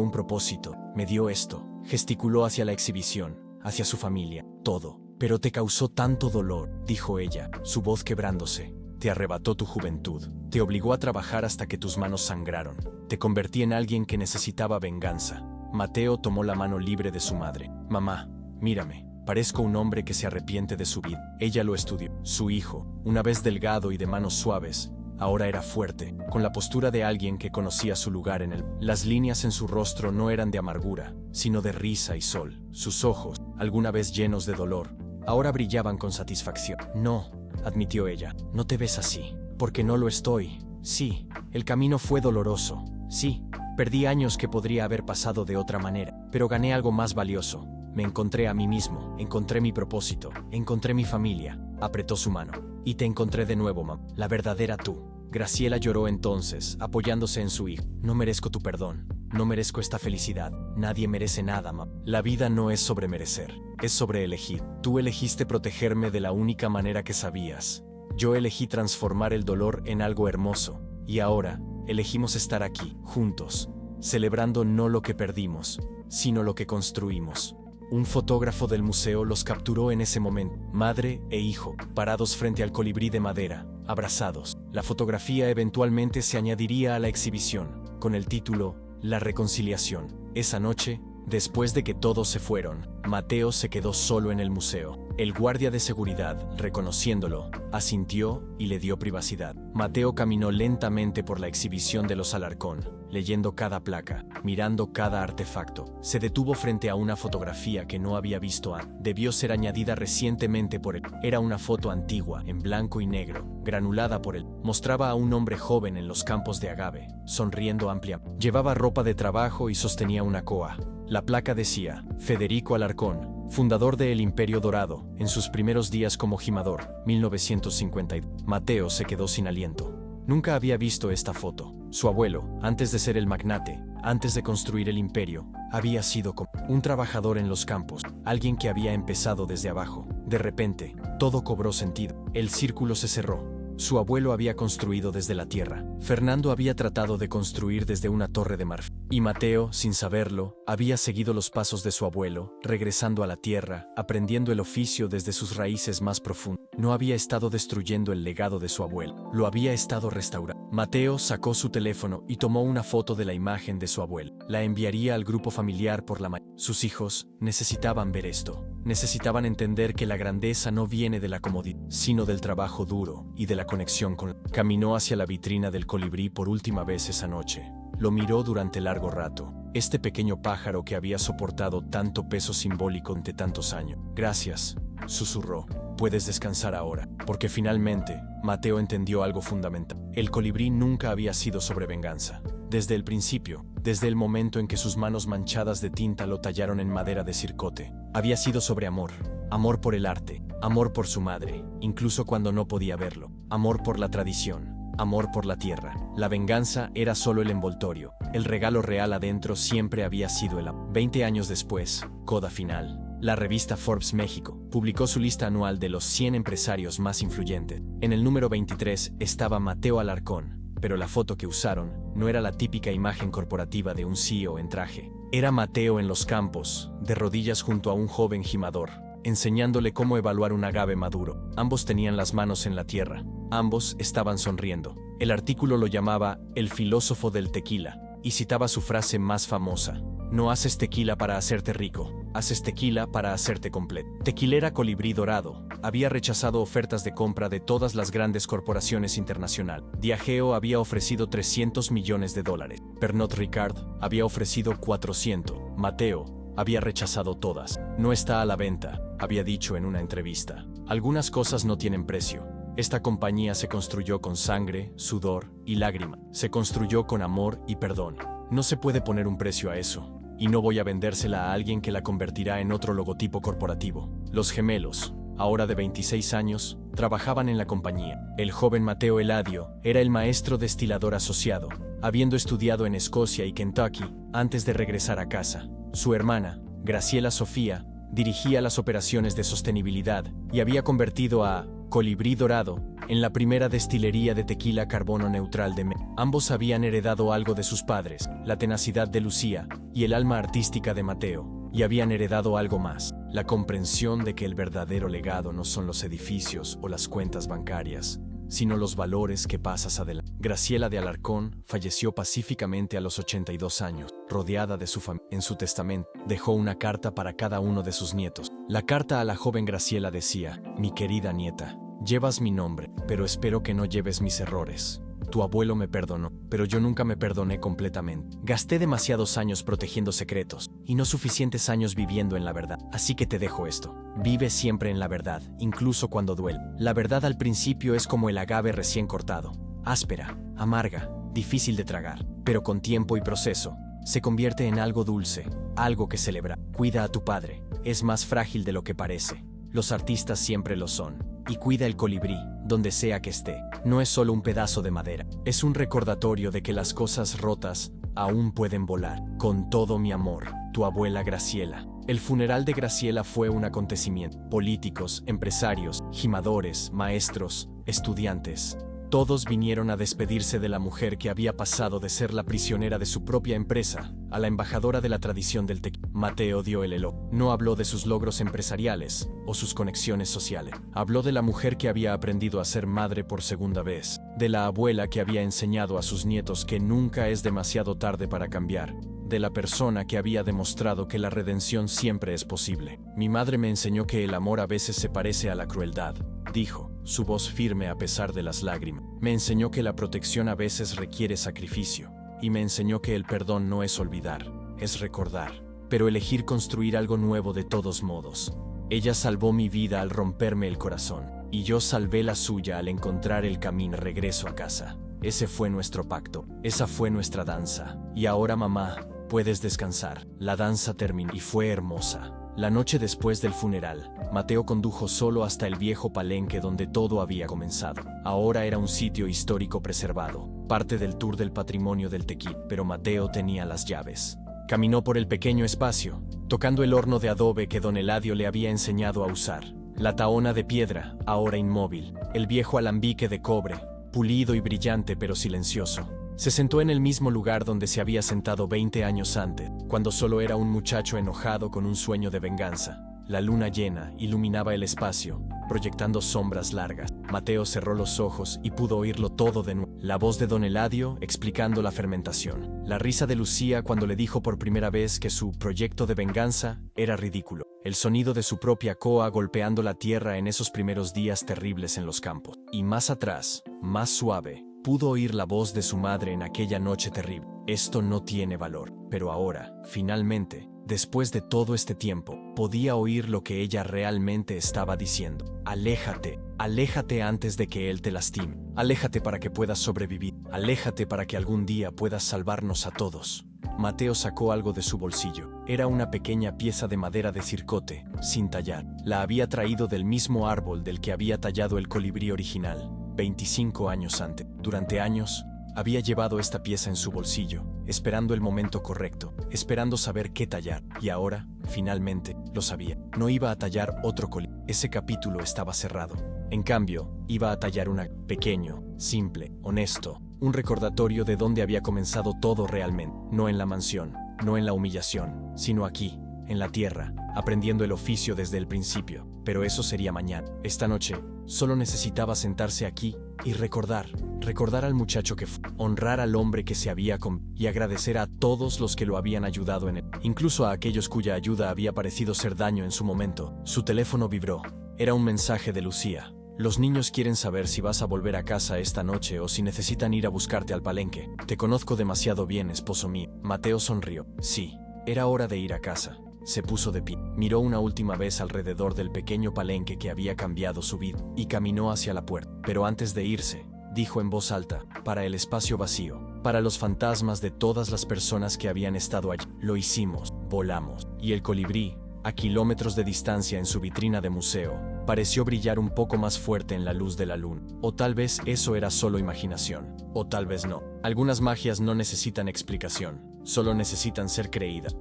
un propósito, me dio esto». Gesticuló hacia la exhibición, hacia su familia, todo. «Pero te causó tanto dolor», dijo ella, su voz quebrándose. «Te arrebató tu juventud, te obligó a trabajar hasta que tus manos sangraron. Te convertí en alguien que necesitaba venganza». Mateo tomó la mano libre de su madre. «Mamá, mírame, parezco un hombre que se arrepiente de su vida». Ella lo estudió. Su hijo, una vez delgado y de manos suaves, ahora era fuerte, con la postura de alguien que conocía su lugar en él. Las líneas en su rostro no eran de amargura, sino de risa y sol. Sus ojos, alguna vez llenos de dolor, ahora brillaban con satisfacción. «No», admitió ella, «no te ves así, porque no lo estoy. Sí, el camino fue doloroso. Sí, perdí años que podría haber pasado de otra manera, pero gané algo más valioso. Me encontré a mí mismo, encontré mi propósito, encontré mi familia». Apretó su mano. «Y te encontré de nuevo, mamá, la verdadera tú». Graciela lloró entonces, apoyándose en su hijo. «No merezco tu perdón, no merezco esta felicidad. Nadie merece nada, mamá. La vida no es sobre merecer, es sobre elegir. Tú elegiste protegerme de la única manera que sabías. Yo elegí transformar el dolor en algo hermoso. Y ahora, elegimos estar aquí, juntos. celebrando no lo que perdimos, sino lo que construimos. Un fotógrafo del museo los capturó en ese momento, madre e hijo, parados frente al colibrí de madera, abrazados. La fotografía eventualmente se añadiría a la exhibición, con el título La reconciliación. Esa noche, después de que todos se fueron, Mateo se quedó solo en el museo. El guardia de seguridad, reconociéndolo, asintió y le dio privacidad. Mateo caminó lentamente por la exhibición de los Alarcón, leyendo cada placa, mirando cada artefacto. Se detuvo frente a una fotografía que no había visto antes. Debió ser añadida recientemente por él. Era una foto antigua, en blanco y negro, granulada por él. Mostraba a un hombre joven en los campos de agave, sonriendo ampliamente. Llevaba ropa de trabajo y sostenía una coa. La placa decía, Federico Alarcón, fundador de El Imperio Dorado, en sus primeros días como gimador, 1952. Mateo se quedó sin aliento. Nunca había visto esta foto. Su abuelo, antes de ser el magnate, antes de construir el imperio, había sido como un trabajador en los campos, alguien que había empezado desde abajo. De repente, todo cobró sentido. El círculo se cerró. Su abuelo había construido desde la tierra. Fernando había tratado de construir desde una torre de marfil. Y Mateo, sin saberlo, había seguido los pasos de su abuelo, regresando a la tierra, aprendiendo el oficio desde sus raíces más profundas. No había estado destruyendo el legado de su abuelo, lo había estado restaurando. Mateo sacó su teléfono y tomó una foto de la imagen de su abuelo. La enviaría al grupo familiar por la mañana. Sus hijos necesitaban ver esto. Necesitaban entender que la grandeza no viene de la comodidad, sino del trabajo duro y de la conexión con... Caminó hacia la vitrina del colibrí por última vez esa noche. Lo miró durante largo rato. Este pequeño pájaro que había soportado tanto peso simbólico ante tantos años. Gracias, susurró. Puedes descansar ahora. Porque finalmente, Mateo entendió algo fundamental. El colibrí nunca había sido sobre venganza. Desde el principio, desde el momento en que sus manos manchadas de tinta lo tallaron en madera de circote, había sido sobre amor. Amor por el arte, amor por su madre, incluso cuando no podía verlo. Amor por la tradición, amor por la tierra. La venganza era solo el envoltorio. El regalo real adentro siempre había sido el amor. 20 años después, coda final. La revista Forbes México publicó su lista anual de los 100 empresarios más influyentes. En el número 23 estaba Mateo Alarcón, pero la foto que usaron no era la típica imagen corporativa de un CEO en traje. Era Mateo en los campos, de rodillas junto a un joven gimador, enseñándole cómo evaluar un agave maduro. Ambos tenían las manos en la tierra. Ambos estaban sonriendo. El artículo lo llamaba El filósofo del tequila y citaba su frase más famosa: no haces tequila para hacerte rico, haces tequila para hacerte completo. Tequilera Colibrí Dorado había rechazado ofertas de compra de todas las grandes corporaciones internacionales. Diageo había ofrecido $300 millones. Pernod Ricard había ofrecido 400. Mateo había rechazado todas. No está a la venta, había dicho en una entrevista. Algunas cosas no tienen precio. Esta compañía se construyó con sangre, sudor y lágrima. Se construyó con amor y perdón. No se puede poner un precio a eso. Y no voy a vendérsela a alguien que la convertirá en otro logotipo corporativo. Los gemelos, ahora de 26 años, trabajaban en la compañía. El joven Mateo Eladio era el maestro destilador asociado, habiendo estudiado en Escocia y Kentucky antes de regresar a casa. Su hermana, Graciela Sofía, dirigía las operaciones de sostenibilidad y había convertido a Colibrí Dorado en la primera destilería de tequila carbono neutral de México. Ambos habían heredado algo de sus padres, la tenacidad de Lucía y el alma artística de Mateo, y habían heredado algo más, la comprensión de que el verdadero legado no son los edificios o las cuentas bancarias, sino los valores que pasas adelante. Graciela de Alarcón falleció pacíficamente a los 82 años, rodeada de su familia. En su testamento, dejó una carta para cada uno de sus nietos. La carta a la joven Graciela decía: mi querida nieta, llevas mi nombre, pero espero que no lleves mis errores. Tu abuelo me perdonó, pero yo nunca me perdoné completamente. Gasté demasiados años protegiendo secretos, y no suficientes años viviendo en la verdad. Así que te dejo esto. Vive siempre en la verdad, incluso cuando duele. La verdad al principio es como el agave recién cortado. Áspera, amarga, difícil de tragar, pero con tiempo y proceso, se convierte en algo dulce, algo que celebra. Cuida a tu padre, es más frágil de lo que parece. Los artistas siempre lo son. Y cuida el colibrí, donde sea que esté. No es solo un pedazo de madera, es un recordatorio de que las cosas rotas aún pueden volar. Con todo mi amor, tu abuela Graciela. El funeral de Graciela fue un acontecimiento. Políticos, empresarios, gimadores, maestros, estudiantes. Todos vinieron a despedirse de la mujer que había pasado de ser la prisionera de su propia empresa a la embajadora de la tradición del tequila. Mateo dio el elogio. No habló de sus logros empresariales o sus conexiones sociales. Habló de la mujer que había aprendido a ser madre por segunda vez, de la abuela que había enseñado a sus nietos que nunca es demasiado tarde para cambiar, de la persona que había demostrado que la redención siempre es posible. Mi madre me enseñó que el amor a veces se parece a la crueldad, dijo, su voz firme a pesar de las lágrimas. Me enseñó que la protección a veces requiere sacrificio, y me enseñó que el perdón no es olvidar, es recordar, pero elegir construir algo nuevo de todos modos. Ella salvó mi vida al romperme el corazón, y yo salvé la suya al encontrar el camino regreso a casa. Ese fue nuestro pacto, esa fue nuestra danza, y ahora mamá, puedes descansar. La danza terminó y fue hermosa. La noche después del funeral, Mateo condujo solo hasta el viejo palenque donde todo había comenzado. Ahora era un sitio histórico preservado, parte del tour del patrimonio del Tequil, pero Mateo tenía las llaves. Caminó por el pequeño espacio, tocando el horno de adobe que don Eladio le había enseñado a usar, la tahona de piedra, ahora inmóvil, el viejo alambique de cobre, pulido y brillante pero silencioso. Se sentó en el mismo lugar donde se había sentado 20 años antes, cuando solo era un muchacho enojado con un sueño de venganza. La luna llena iluminaba el espacio, proyectando sombras largas. Mateo cerró los ojos y pudo oírlo todo de nuevo. La voz de don Eladio explicando la fermentación. La risa de Lucía cuando le dijo por primera vez que su proyecto de venganza era ridículo. El sonido de su propia coa golpeando la tierra en esos primeros días terribles en los campos. Y más atrás, más suave, pudo oír la voz de su madre en aquella noche terrible. Esto no tiene valor. Pero ahora, finalmente, después de todo este tiempo, podía oír lo que ella realmente estaba diciendo. Aléjate, aléjate antes de que él te lastime. Aléjate para que puedas sobrevivir. Aléjate para que algún día puedas salvarnos a todos. Mateo sacó algo de su bolsillo. Era una pequeña pieza de madera de circote, sin tallar. La había traído del mismo árbol del que había tallado el colibrí original, 25 años antes. Durante años, había llevado esta pieza en su bolsillo, esperando el momento correcto, esperando saber qué tallar. Y ahora, finalmente, lo sabía. No iba a tallar otro colibrí. Ese capítulo estaba cerrado. En cambio, iba a tallar una pequeño, simple, honesto, un recordatorio de dónde había comenzado todo realmente. No en la mansión, no en la humillación, sino aquí, en la tierra, aprendiendo el oficio desde el principio. Pero eso sería mañana. Esta noche, solo necesitaba sentarse aquí y recordar al muchacho que fue, honrar al hombre que se había y agradecer a todos los que lo habían ayudado en él, incluso a aquellos cuya ayuda había parecido ser daño en su momento. Su teléfono vibró. Era un mensaje de Lucía. Los niños quieren saber si vas a volver a casa esta noche o si necesitan ir a buscarte al palenque. Te conozco demasiado bien, esposo mío. Mateo sonrió. Sí, era hora de ir a casa. Se puso de pie, miró una última vez alrededor del pequeño palenque que había cambiado su vida, y caminó hacia la puerta. Pero antes de irse, dijo en voz alta, para el espacio vacío, para los fantasmas de todas las personas que habían estado allí. Lo hicimos, volamos. Y el colibrí, a kilómetros de distancia en su vitrina de museo, pareció brillar un poco más fuerte en la luz de la luna. O tal vez eso era solo imaginación, o tal vez no. Algunas magias no necesitan explicación, solo necesitan ser creídas.